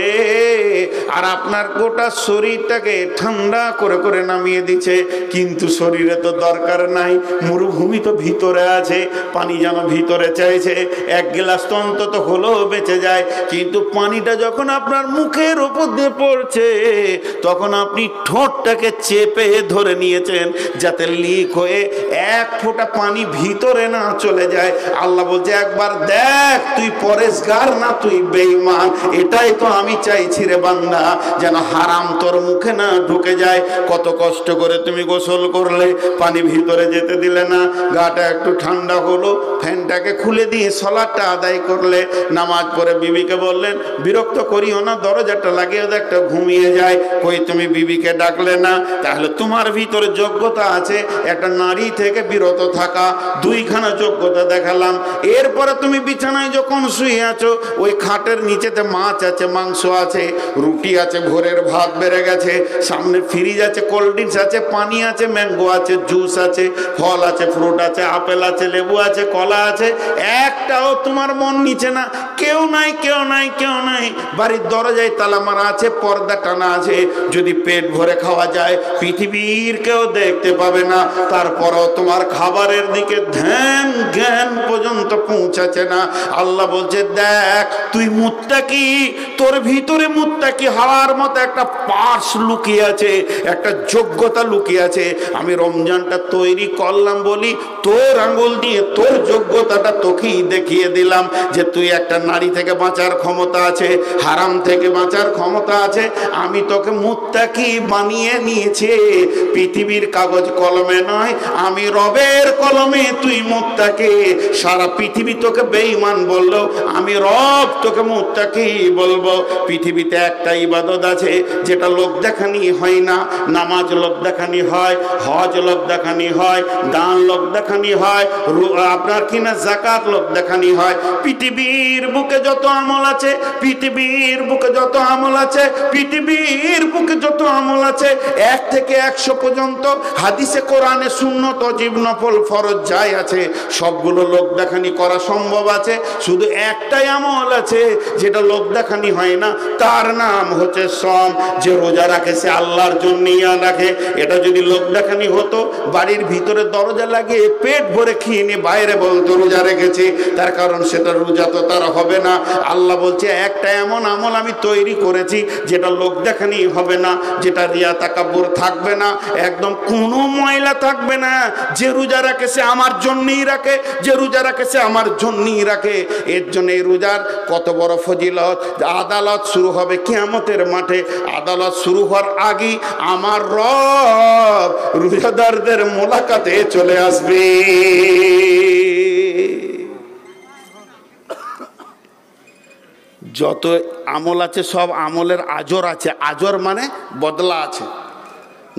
আর আপনার গোটা শরীরটাকে ঠান্ডা করে করে নামিয়ে দিচ্ছে। কিন্তু শরীরে তো দরকার নাই, মরুভূমি তো ভিতরে আছে, পানি যেন ভিতরে চাইছে, এক গ্লাস তো অন্তত হলেও বেঁচে যায়। কিন্তু পানিটা যখন আপনার মুখের উপর দিয়ে পড়ছে, তখন আপনি ঠোঁটটাকে চেপে ধরে নিয়েছেন যাতে লিক হয়ে এক ফোঁটা পানি ভিতরে না চলে যায়। আল্লাহ বলছে, একবার দেখ তুই পরেশগার না তুই বেঈমান। এটাই তো আমি চাইছি রে বান্দা, যেন হারাম তোর মুখে না ঢুকে যায়। কত কষ্ট করে তুমি গোসল করলে, পানি ভিতরে যেতে দিলে না, গাটা একটু ঠান্ডা হলো, ফ্যানটাকে খুলে দিয়ে সালাতটা আদায় করলে, নামাজ পড়ে বিবিকে বললেন, বিরক্ত করিও না, দরজাটা লাগিয়ে দে, একটা ঘুমিয়ে যায়। কই তুমি বিবিকে ডাকলে না? তাহলে তোমার ভিতরে যোগ্যতা আছে একটা নারী থেকে বিরত থাকা, 2খানা যোগ্যতা দেখালাম। এরপরে তুমি বিছানায় যখন শুয়ে আছো, ওই খাটের নিচেতে মাছ আছে, মাংস আছে, রুটি আছে, ভোরের ভাত বেড়ে গেছে, সামনে ফ্রিজ আছে, কোল্ড ড্রিঙ্কস আছে, পানি আছে, ম্যাঙ্গো আছে, জুস আছে, ফল আছে, ফ্রুট আছে, আপেল আছে, লেবু আছে, কলা আছে, একটাও তোমার মন নিচে না। কেউ নাই, কেউ নাই, কেউ নাই। বাড়ির দরজায় তালা মারা আছে, পর্দা টানা আছে। যদি পেট ভরে খাওয়া যায়, পৃথিবীর কেউ দেখতে পাবে না। তারপরও তোমার খাবারের দিকে ধ্যান জ্ঞান পর্যন্ত পৌঁছাচ্ছে না। আল্লাহ বলছে, দেখ তুই মুত্তাকি, তোর ভিতরে মুত্তাকি হওয়ার মতো একটা পার্স লুকিয়ে আছে, একটা যোগ্যতা লুকিয়ে আছে। আমি রমজানটা তৈরি করলাম বলি তোর আঙ্গুল দিয়ে তোর যোগ্যতাটা তোকেই দেখিয়ে দিলাম যে তুই একটা নারী থেকে বাঁচার ক্ষমতা আছে, হারাম থেকে বাঁচার ক্ষমতা আছে। আমি তোকে মুত্তাকি বানিয়ে নিয়েছি, পৃথিবীর কাগজ কলমে নয়, আমি রবের কলমে তুই মুত্তাকি। সারা পৃথিবী তোকে বেঈমান বললো, আমি রব তোকে মুত্তাকি বলবো। পৃথিবীতে একটা ইবাদত আছে যেটা লোক দেখানি হয় না, নামাজ লোক দেখানি হয়, হজ লোক দেখানি হয়, দান লোক দেখানি হয়, আপনার কিনা যাকাত লোক দেখানি হয়। পৃথিবীর বুকে যত আমল আছে, পৃথিবীর বুকে যত আমল আছে, পৃথিবীর বুকে যত আমল আছে, 1 থেকে 100 পর্যন্ত হাদিসে কোরআনে সুন্নত ওয়াজিব নফল ফরজ যাই আছে, সবগুলো লোক দেখানি করা সম্ভব আছে। শুধু একটাই আমল আছে যেটা লোক দেখানি হয় না, তার নাম হচ্ছে সম। যে রোজা রাখে সে আল্লাহর জন্যই রাখে। এটা যদি লোক দেখানি হতো, বাড়ির ভিতরে দরজা লাগিয়ে পেট ভরে খেয়ে নিয়ে বাইরে বলতো রোজা রেখেছে, তার কারণ সেটা রোজা তো তার হবে না। আল্লাহ বলছে, একটা এমন আমল আমি তৈরি করেছি যেটা লোক দেখানি হবে না, যেটা রিয়া তাকাব্বুর থাকবে না, একদম কোনো ময়লা থাকবে না। যে রোজা রাখে সে আমার জন্যই রাখে, যে রোজা রাখে সে আমার জন্যই রাখে। এর জন্য এই রোজার কত বড় ফজিলত। আদালত শুরু হবে কিয়ামতের মাঠে, আদালত শুরু হওয়ার আগে আমার রব রোজাদারদের মোলাকাতে চলে আসবে। যত আমল আছে সব আমলের আজর আছে, আজর মানে বদলা আছে।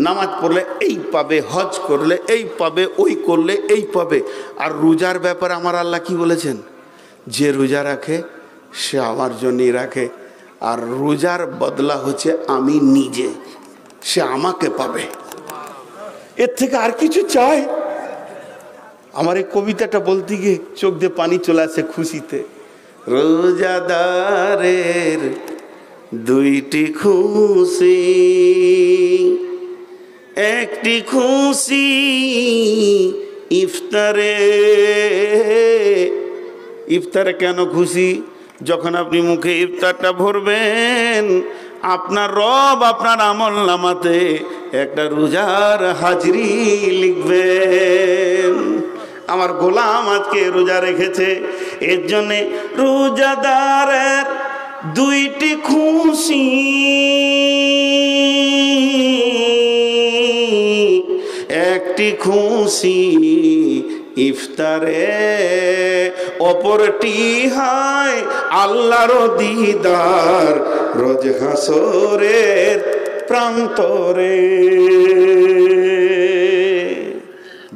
নামাজ পড়লে এই পাবে, হজ করলে এই পাবে, ওই করলে এই পাবে। আর রোজার ব্যাপারে আমার আল্লাহ কি বলেছেন? যে রোজা রাখে সে আমার জন্যই রাখে, আর রোজার বদলা হচ্ছে আমি নিজে, সে আমাকে পাবে। এর থেকে আর কিছু চাই? আমার এই কবিতাটা বলতে গিয়ে চোখ দিয়ে পানি চলে আসে খুশিতে। রোজাদারের দুইটি খুশি, একটি খুশি ইফতারে। ইফতারে কেন খুশি? যখন আপনি মুখে ইফতারটা ভরবেন, আপনার রব আপনার আমলনামাতে একটা রোজার হাজরি লিখবেন। আমার গোলাম আজকে রোজা রেখেছে, এর জন্যে রোজাদারের দুইটি খুশি, একটি খুশি ইফতারে, অপরটি হয় আল্লাহর দিদার রোজ হাসরের প্রান্তরে।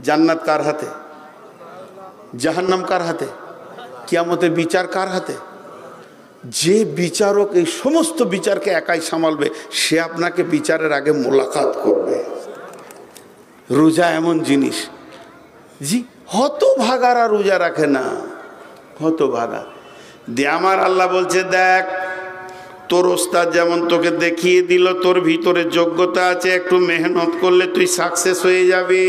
জান্নাত কার হাতে? জাহান্নাম কার হাতে? কিয়ামতের বিচার কার হাতে? যে বিচারক এই সমস্ত বিচারকে একাই সামালবে, সে আপনাকে বিচারের আগে মোলাকাত করবে। রোজা এমন জিনিস, জি হতভাগারা রোজা রাখে না, হতভাগা। দিয়ে আমার আল্লাহ বলছে, দেখ তোর ওস্তাদ যেমন তোকে দেখিয়ে দিল তোর ভিতরে যোগ্যতা আছে, একটু মেহনত করলে তুই সাকসেস হয়ে যাবি।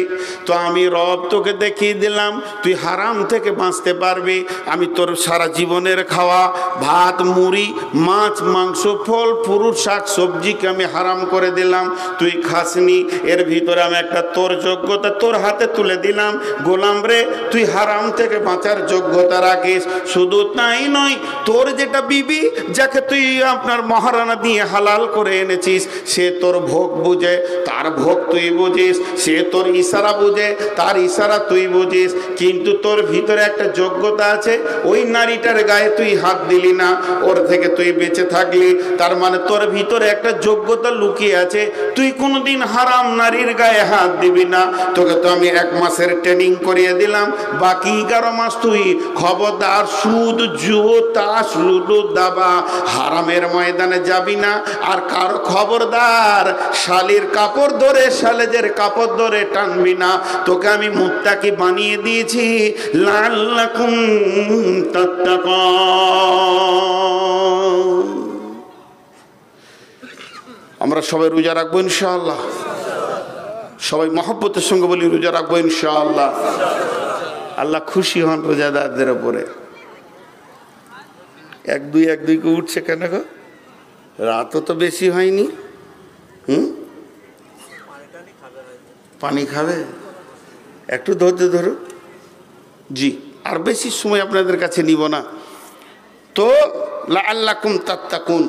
তো আমি রব তোকে দেখিয়ে দিলাম তুই হারাম থেকে বাঁচতে পারবি। আমি তোর সারা জীবনের খাওয়া ভাত মুড়ি মাছ মাংস ফল ফ্রুট শাক সবজিকে আমি হারাম করে দিলাম, তুই খাসনি। এর ভিতরে আমি একটা তোর যোগ্যতা তোর হাতে তুলে দিলাম, গোলাম রে তুই হারাম থেকে বাঁচার যোগ্যতা রাখিস। শুধু তাই নয়, তোর যেটা বিবি যাকে তুই আপনার মহারানা দিয়ে হালাল করে এনেছিস, সে তোর ভোগ বুঝে, তার ভোগ তুই বুঝিস। সে তোর ইশারা বুঝে, তার ইশারা তুই বুঝিস। কিন্তু তোর ভিতরে একটা যোগ্যতা আছে, ওই নারীটার গায়ে তুই হাত দিলি না, ওর থেকে তুই বেঁচে থাকলি। তার মানে তোর ভিতরে একটা যোগ্যতা লুকিয়ে আছে, তুই কোনোদিন হারাম নারীর গায়ে হাত দিবি না। তোকে তো আমি 1 মাসের ট্রেনিং করিয়ে দিলাম, বাকি 11 মাস তুই খবরদার সুদ জুয়ো তাস লুডো দাবা হারামের ময়দানে যাবি না। আর কার খবরদার শালির কাপড় ধরে শালেজের কাপড় ধরে টানবি না। তোকে আমি মুত্তাকি বানিয়ে দিয়েছি, লাআল্লাকুম তাত্তাকুন। আমরা সবাই রোজা রাখবো ইনশাআল্লাহ, সবাই মহব্বতের সঙ্গে বলি রোজা রাখবো ইনশাআল্লাহ। আল্লাহ খুশি হন রোজাদারদের উপরে। 1-2 করে উঠছে কেন গো? রাতও তো বেশি হয়নি। পানি খাবে? একটু ধৈর্য ধরো। জি, আর বেশি সময় আপনাদের কাছে নিব না। তো লাআল্লাকুম তাত্তাকুন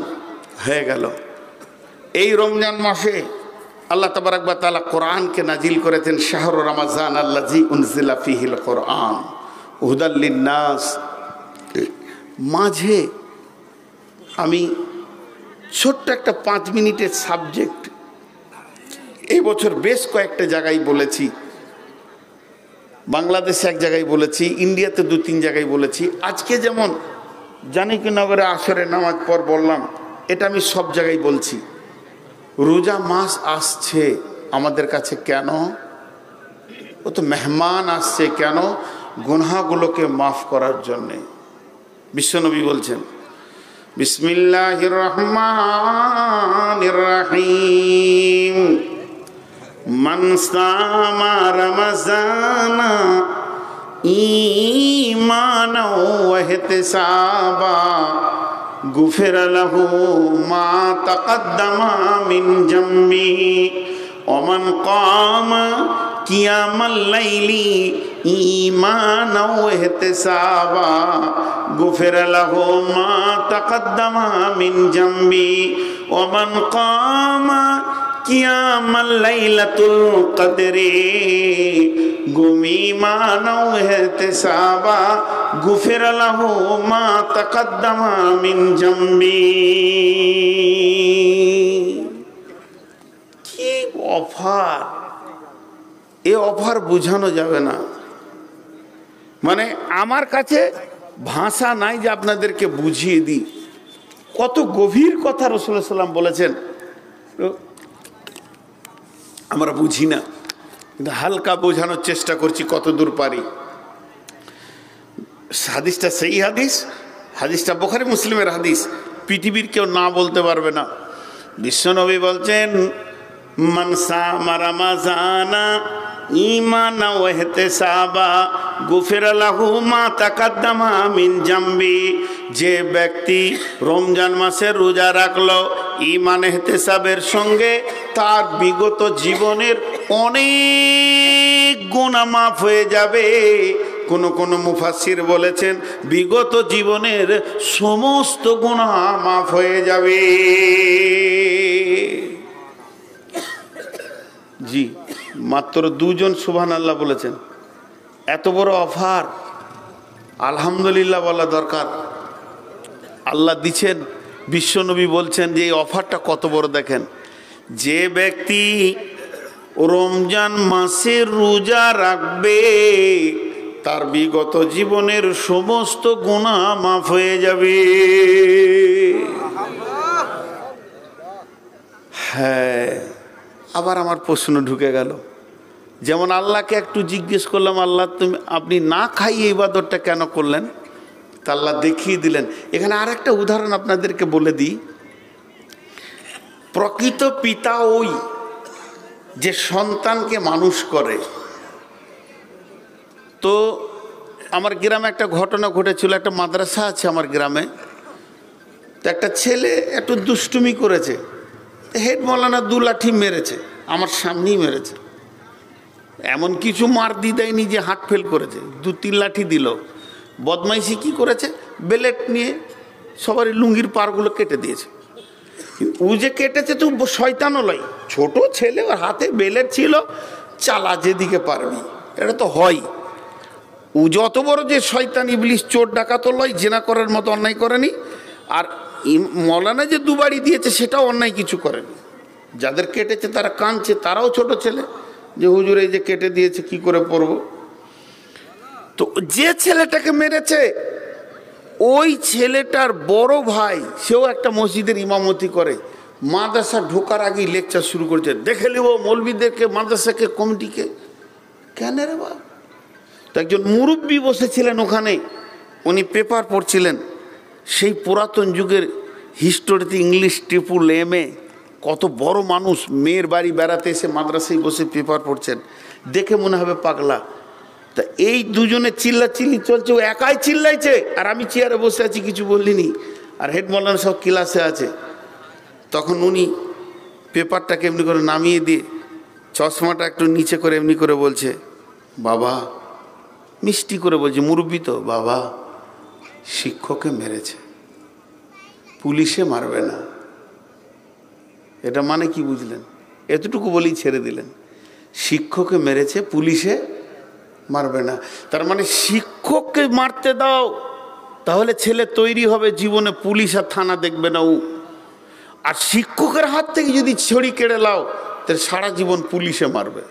হয়ে গেল। এই রমজান মাসে আল্লাহ তাবারাক ওয়া তাআলা কোরআনকে নাজিল করেছেন। শাহরু রমাজান আল্লাযী উনজিলা ফীহিল কোরআন হুদাল লিন্নাস। মাঝে আমি ছোট্ট একটা 5 মিনিটের সাবজেক্ট এই বছর বেশ কয়েকটা জায়গায় বলেছি। বাংলাদেশে এক জায়গায় বলেছি, ইন্ডিয়াতে 2-3 জায়গায় বলেছি। আজকে যেমন জানিকনগরে আসরের নামাজ পর বললাম, এটা আমি সব জায়গায় বলছি। রোজা মাস আসছে আমাদের কাছে কেন? ও তো মেহমান আসছে কেন? গুনাহগুলোকে মাফ করার জন্যে। বিশ্বনবী বলছেন, বিসমিল্লাহির রহমানির রহিম, মান সামা রমাযানা ঈমানান ওয়া ইহতিসাবা গুফিরা লাহু মা তাকাদ্দামা মিন জামবি ওয়া মান কামা কিয়ামাল লাইলি ঈমানান ওয়া ইহতিসাবা গুফিরা লাহু মা তাকাদ্দামা মিন জামবি ওয়া মান কামা কিয়ামাল লাইলাতুল কদরি গুমিমানান ওয়া ইহতিসাবা গুফিরা লাহু মা তাকাদ্দামা মিন জামবি। কি অফার! এই অফার বোঝানো যাবে না। মানে আমার কাছে ভাষা নাই যে আপনাদেরকে বুঝিয়ে দিই কত গভীর কথা রাসূলুল্লাহ সাল্লাল্লাহু আলাইহি ওয়াসাল্লাম বলেছেন। আমরা বুঝি না, কিন্তু হালকা বোঝানোর চেষ্টা করছি কতদূর পারি। হাদিসটা সেই হাদিসটা বুখারী মুসলিমের হাদিস। পৃথিবীর কেউ না বলতে পারবে না। বিশ্বনবী বলছেন, মান সামা রমাযানা ঈমানা ওয়া ইহতিসাবা গুফিরা লাহু মা তাকাদ্দামা মিন জামবি। যে ব্যক্তি রমজান মাসের রোজা রাখলো ঈমান ইহতিসাবের সঙ্গে, তার বিগত জীবনের অনেক গুনাহ মাফ হয়ে যাবে। কোন কোন মুফাসসির বলেছেন বিগত জীবনের সমস্ত গুনাহ মাফ হয়ে যাবে। জি, মাত্র 2 জন সুবহানাল্লাহ বলেছেন। এত বড় অফার, আলহামদুলিল্লাহ বলা দরকার। আল্লাহ দিচ্ছেন, বিশ্বনবী বলছেন যে এই অফারটা কত বড় দেখেন। যে ব্যক্তি রমজান মাসে রোজা রাখবে তার বিগত জীবনের সমস্ত গুনাহ মাফ হয়ে যাবে। হ্যাঁ, আবার আমার প্রশ্ন ঢুকে গেল, যেমন আল্লাহকে একটু জিজ্ঞেস করলাম, আল্লাহ আপনি না খাইয়ে ইবাদতটা কেন করলেন? তা আল্লাহ দেখিয়ে দিলেন। এখানে আর একটা উদাহরণ আপনাদেরকে বলে দিই। প্রকৃত পিতা ওই যে সন্তানকে মানুষ করে। তো আমার গ্রামে একটা ঘটনা ঘটেছিল। একটা মাদ্রাসা আছে আমার গ্রামে। তো একটা ছেলে একটু দুষ্টুমি করেছে, হেড মৌলানা 2 লাঠি মেরেছে, আমার সামনেই মেরেছে। এমন কিছু মার দি দেয়নি যে হাত ফেল করেছে, 2-3 লাঠি দিল। বদমাইশি কি করেছে, বেলেট নিয়ে সবারই লুঙ্গির পারগুলো কেটে দিয়েছে। ও যে কেটেছে তো শয়তানও লয়, ছোট ছেলে, ওর হাতে বেলেট ছিল, চালা যেদিকে পারবি, এটা তো হয়। ও যত বড় যে শয়তান ইবলিশ, চোর ডাকাত লয়, জেনা করার মতো অন্যায় করেনি। আর মৌলানা যে 2 বাড়ি দিয়েছে সেটাও অন্যায় কিছু করেনি। যাদের কেটেছে তারা কাঁদছে, তারাও ছোট ছেলে, যে হুজুর এই যে কেটে দিয়েছে কি করে পড়বো। তো যে ছেলেটাকে মেরেছে ওই ছেলেটার বড় ভাই, সেও একটা মসজিদের ইমামতি করে, মাদ্রাসা ঢোকার আগেই লেকচার শুরু করেছে, দেখে নেব মৌলবীদেরকে, মাদ্রাসাকে, কমিটিকে। কেন রে বা? তো একজন মুরব্বী বসেছিলেন ওখানে, উনি পেপার পড়ছিলেন। সেই পুরাতন যুগের হিস্টোরিতে ইংলিশ ট্রিপল এমএ, কত বড় মানুষ, মেয়ের বাড়ি বেড়াতে এসে মাদ্রাসায় বসে পেপার পড়ছেন, দেখে মনে হবে পাগলা। তা এই দুজনে চিল্লাচিল্লি চলছে, ও একাই চিল্লাইছে আর আমি চেয়ারে বসে আছি, কিছু বললিনি। আর হেড মৌলানা সব ক্লাসে আছে। তখন উনি পেপারটাকে এমনি করে নামিয়ে দিয়ে চশমাটা একটু নিচে করে এমনি করে বলছে, বাবা, মিষ্টি করে বলছে, মুরব্বী তো, বাবা শিক্ষককে মেরেছে, পুলিশে মারবে না। এটা মানে কি বুঝলেন? এতটুকু বলেই ছেড়ে দিলেন, শিক্ষককে মেরেছে, পুলিশে মারবে না। তার মানে শিক্ষককে মারতে দাও, তাহলে ছেলে তৈরি হবে, জীবনে পুলিশ আর থানা দেখবে না ও। আর শিক্ষকের হাত থেকে যদি ছড়ি কেড়ে লাও, তাহলে সারা জীবন পুলিশে মারবে,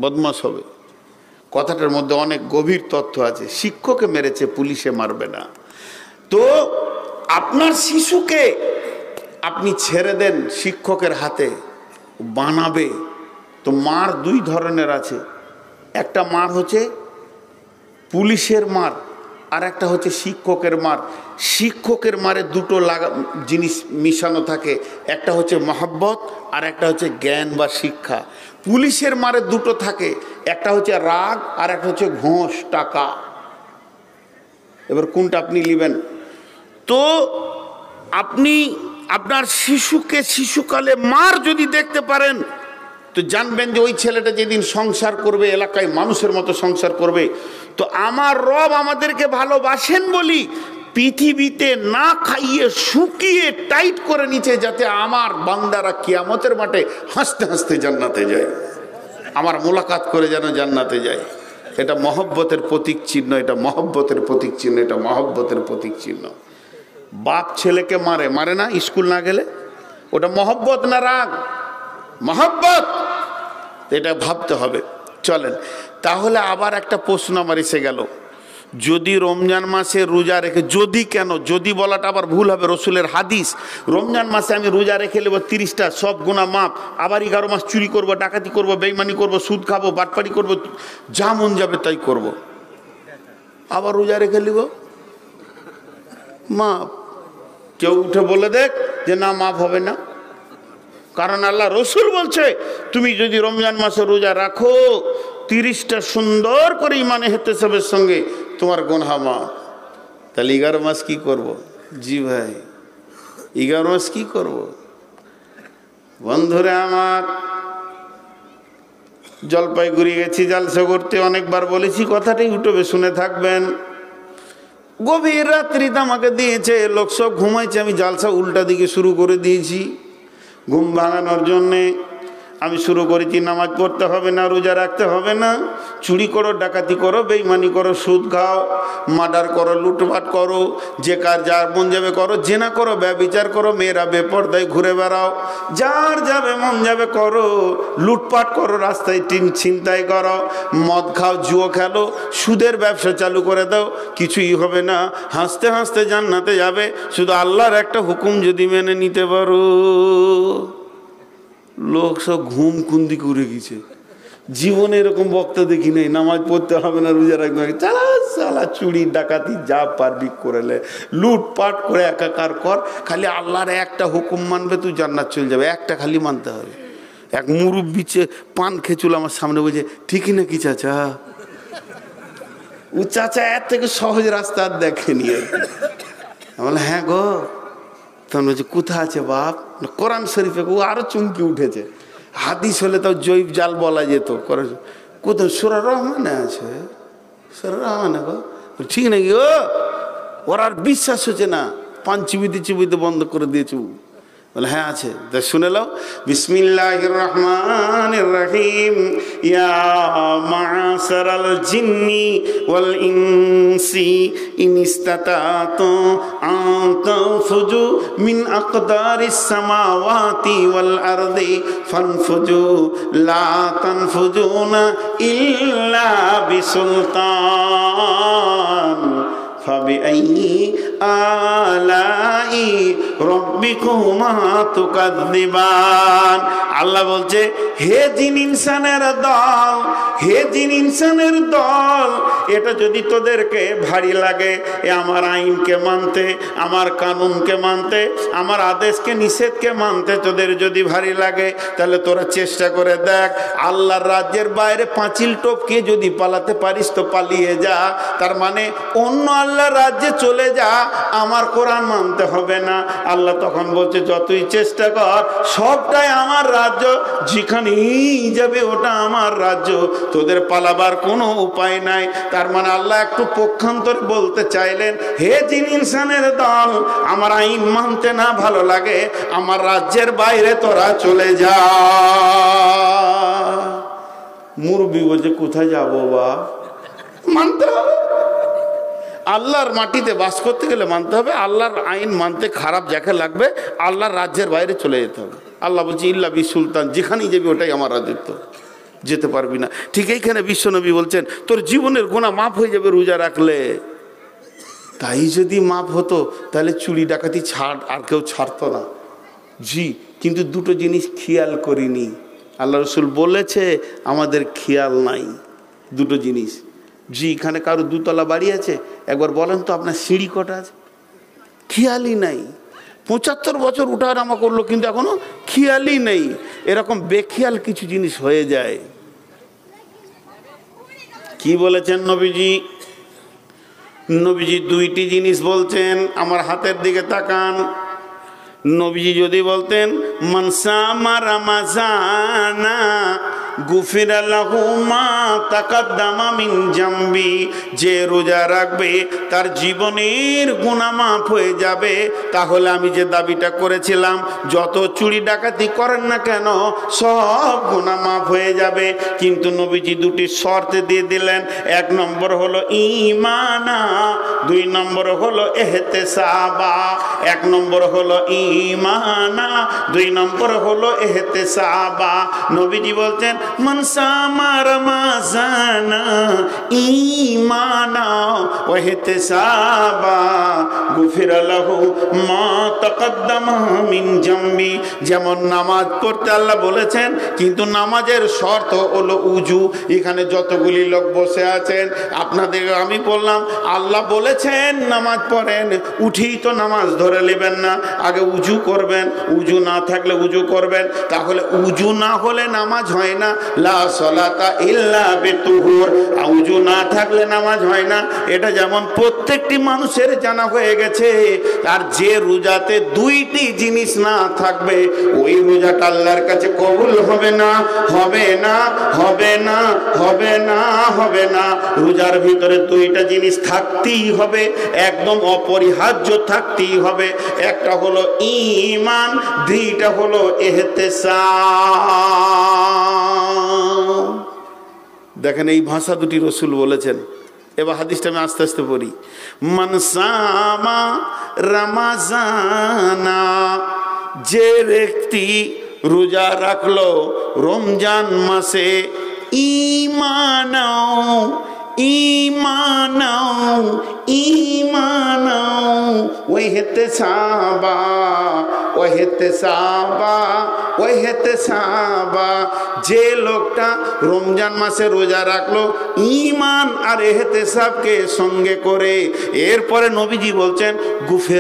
বদমাশ হবে। কথাটার মধ্যে অনেক গভীর তথ্য আছে। শিক্ষককে মেরেছে, পুলিশে মারবে না। তো আপনার শিশুকে আপনি ছেড়ে দেন শিক্ষকের হাতে, বানাবে। তো মার 2 ধরনের আছে। একটা মার হচ্ছে পুলিশের মার, আর একটা হচ্ছে শিক্ষকের মার। শিক্ষকের মারে 2টো জিনিস মিশানো থাকে, একটা হচ্ছে মহব্বত আর একটা হচ্ছে জ্ঞান বা শিক্ষা। পুলিশের মারে 2টো থাকে, একটা হচ্ছে রাগ আর একটা হচ্ছে ঘোষ, টাকা। এবার কোনটা আপনি নেবেন? তো আপনি আপনার শিশুকে শিশুকালে মার যদি দেখতে পারেন, তো জানবেন যে ওই ছেলেটা যেদিন সংসার করবে, এলাকায় মানুষের মতো সংসার করবে। তো আমার রব আমাদেরকে ভালোবাসেন বলি পৃথিবীতে না খাইয়ে শুকিয়ে টাইট করে নিচে, যাতে আমার বান্দারা কিয়ামতের মাঠে হাসতে হাসতে জান্নাতে যায়, আমার মোলাকাত করে যেন জান্নাতে যায়। এটা মহব্বতের প্রতীক চিহ্ন, এটা মহব্বতের প্রতীক চিহ্ন, এটা মহব্বতের প্রতীক চিহ্ন। বাপ ছেলেকে মারে, মারে না স্কুল না গেলে, ওটা মহব্বত না রাগ? মহব্বত। এটা ভাবতে হবে। চলেন, তাহলে আবার একটা প্রশ্ন আমার এসে গেল, যদি রমজান মাসে রোজা রেখে, যদি কেন, যদি বলাটা আবার ভুল হবে, রসুলের হাদিস, রমজান মাসে আমি রোজা রেখে নেব 30টা, সব গুনাহ মাপ, আবার 11 মাস চুরি করব, ডাকাতি করব, বেঈমানি করব, সুদ খাবো, বাটপাড়ি করব, যা মন যাবে তাই করব, আবার রোজা রেখে নেব, মাপ। কেউ উঠে বলে দেখ যে না মাফ হবে না। কারণ আল্লাহ রসুল বলছে তুমি যদি রমজান মাসে রোজা রাখো 30টা সুন্দর করে ইমানে ইহতিসাবের সঙ্গে তোমার গুনাহ মাফ। তাহলে 11 মাস কি করব? জি ভাই 11 মাস কি করব? বন্ধুরা আমার, জলপাইগুড়ি গেছি জালসা করতে, অনেকবার বলেছি কথাটি ইউটিউবে শুনে থাকবেন। গভীর রাত্রিতে আমাকে দিয়েছে, লোক সব ঘুমাইছে, আমি জালসা উল্টা দিকে শুরু করে দিয়েছি। ঘুম ভাঙানোর জন্যে আমি শুরু করেছি নামাজ পড়তে হবে না, রোজা রাখতে হবে না, চুরি করো, ডাকাতি করো, বেইমানি করো, সুদ খাও, মার্ডার করো, লুটপাট করো, যে কার যার মন যাবে করো, জেনা করো, ব্যভিচার করো, মেয়েরা বেপরদায় ঘুরে বেড়াও, যার যাবে মন যাবে করো, লুটপাট করো, রাস্তায় ছিনতাই করো, মদ খাও, জুয়ো খেলো, সুদের ব্যবসা চালু করে দাও, কিছুই হবে না, হাসতে হাসতে জান্নাতে যাবে, শুধু আল্লাহর একটা হুকুম যদি মেনে নিতে পারো। লোক সব ঘুম কুন্দি করে গেছে। জীবনে এরকম বক্তা দেখি নাই নামাজ পড়তে হবে না, রোজা রাখতে হবে, চালা চালা চুরি ডাকাতি যা পারবি করে লে, লুটপাট করে একাকার কর, খালি আল্লাহর একটা হুকুম মানবে তুই জান্নাত চলে যাবে, একটা খালি মানতে হবে। এক মুরব্বি পান খেচুল আমার সামনে বলছে ঠিকই নাকি চাচা? ও চাচা এর থেকে সহজ রাস্তা আর দেখেনি। বলে হ্যাঁ গো। তখন বলছে কোথায় আছে বাপ? কোরআন শরীফে। ও আরো চুমকি উঠেছে। হাদিস হলে তাও জৈব জাল বলা যেত। কোথায়? সূরা রহমানে আছে। সূরা রহমানে গো। ঠিক নাকি ও? ওর আর বিশ্বাস হচ্ছে না, পান চিবিতে চিবিতে বন্ধ করে দিয়েছে। বলে হ্যাঁ আছে, তা শুনে নাও। বিসমিল্লাহির রহমানির রহিম। ইয়া মা'শারাল জিন্নি ওয়াল ইনসি ইন ইসতাতাতু আন তানফুজু মিন আকদারিস সামাওয়াতি ওয়াল আরদি ফানফুজু লা তানফুজুনা ইল্লা বিসুলতান ফাবিআইয়ি আলাই রব্বিকুমা তুকাযযিবান। আল্লাহ বলছে হে জিন ইনসানের দল, হে জিন ইনসানের দল, এটা যদি তোদেরকে ভারী লাগে, আমার আইনকে মানতে, আমার কানুনকে মানতে, আমার আদেশকে নিষেধকে মানতে তোদের যদি ভারী লাগে, তাহলে তোরা চেষ্টা করে দেখ আল্লাহর রাজ্যের বাইরে পাঁচিল টপকে যদি পালাতে পারিস তো পালিয়ে যা। তার মানে অন্য আল্লাহর রাজ্যে চলে যা, আমার কোরআন মানতে হবে না। আল্লাহ তখন বলছে যতই চেষ্টা কর, সবটাই আমার রাজ্য, যেখানেই যাবে ওটা আমার রাজ্য, তোদের পালাবার কোনো উপায় নাই। তার মানে আল্লাহ একটু পক্ষান্তরে বলতে চাইলেন হে জিন ইনসানের দল, আমার আইন মানতে না ভালো লাগে, আমার রাজ্যের বাইরে তোরা চলে যা। মুরব্বি বলছে কোথায় যাবো বা? মানতে হবে। আল্লাহর মাটিতে বাস করতে গেলে মানতে হবে, আল্লাহর আইন মানতে খারাপ যাকে লাগবে আল্লাহর রাজ্যের বাইরে চলে যেতে হবে। আল্লাহ বলছে ইল্লা বি সুলতান, যেখানেই যাবি ওটাই আমার রাজত্ব, যেতে পারবি না। ঠিক এইখানে বিশ্বনবী বলছেন তোর জীবনের গুনাহ মাফ হয়ে যাবে রোজা রাখলে। তাই যদি মাফ হতো তাহলে চুরি ডাকাতি আর কেউ ছাড়তো না। জি, কিন্তু দুটো জিনিস খেয়াল করিনি, আল্লাহ রসুল বলেছে আমাদের খেয়াল নাই দুটো জিনিস। জি, এখানে কারো 2 তলা বাড়ি আছে, একবার বলেন তো আপনার সিঁড়ি কটা আছে? খেয়ালই নাই। 75 বছর উঠানামা করলো কিন্তু এখনো খেয়ালই নেই। এরকম বেখেয়াল কিছু জিনিস হয়ে যায়। কি বলেছেন নবীজি? নবীজি 2টি জিনিস বলছেন, আমার হাতের দিকে তাকান। নবীজি যদি বলতেন মানসামা রামাজানা গুফিরা লাহু মা তাকাদ্দামা মিন জামবি, যে রোজা রাখবে তার জীবনের গুনাহ মাফ হয়ে যাবে, তাহলে আমি যে দাবিটা করেছিলাম যত চুরি ডাকাতি করেন না কেন সব গুনাহ মাফ হয়ে যাবে। কিন্তু নবীজি 2টি শর্ত দিয়ে দিলেন। 1 নম্বর হলো ঈমানা, 2 নম্বর হলো ইহতিসাবা। 1 নম্বর হলো ঈমানা, 2 নম্বর হলো ইহতিসাবা। নবীজি বলছেন মান সামা রমাজানা ঈমানা ওয়া ইহতিসাবা গুফিরা লাহু মা তাকাদ্দামা মিন জামবি। যেমন নামাজ পড়তে আল্লাহ বলেছেন, কিন্তু নামাজের শর্ত হলো উজু। এখানে যতগুলি লোক বসে আছেন আপনাদের আমি বললাম আল্লাহ বলেছেন নামাজ পড়েন, উঠেই তো নামাজ ধরে নেবেন না, আগে উজু করবেন, উজু না থাকলে উজু করবেন। তাহলে উজু না হলে নামাজ হয় না, লা সালাতা ইল্লা বিতুহুর, উজু না থাকলে নামাজ হয় না। এটা যেমন প্রত্যেকটি মানুষের জানা হয়ে গেছে। আর যে রোজাতে দুইটি জিনিস না থাকবে ওই রোজাটা আল্লাহর কাছে কবুল হবে না, হবে না, হবে না, হবে না, হবে না। রোজার ভিতরে দুইটা জিনিস থাকতেই হবে, একদম অপরিহার্য থাকতেই হবে। একটা হলো ঈমান, দুইটা হলো ইহতিসাব। দেখেন এই ভাষা দুটি রসুল বলেছেন। এবার হাদিসটা আমি আস্তে আস্তে পড়ি। মান সামা রমাজানা, যে ব্যক্তি রোজা রাখলো রমজান মাসে ঈমানাও ঈমানাও ঈমানাও ওয়া ইহতিসাবা ওয়া ইহতিসাবা ওয়া ইহতিসাবা, যে লোকটা রমজান মাসে রোজা রাখলো ঈমান আর ইহতিসাবকে সঙ্গে করে, এরপরে নবীজি বলছেন গুফের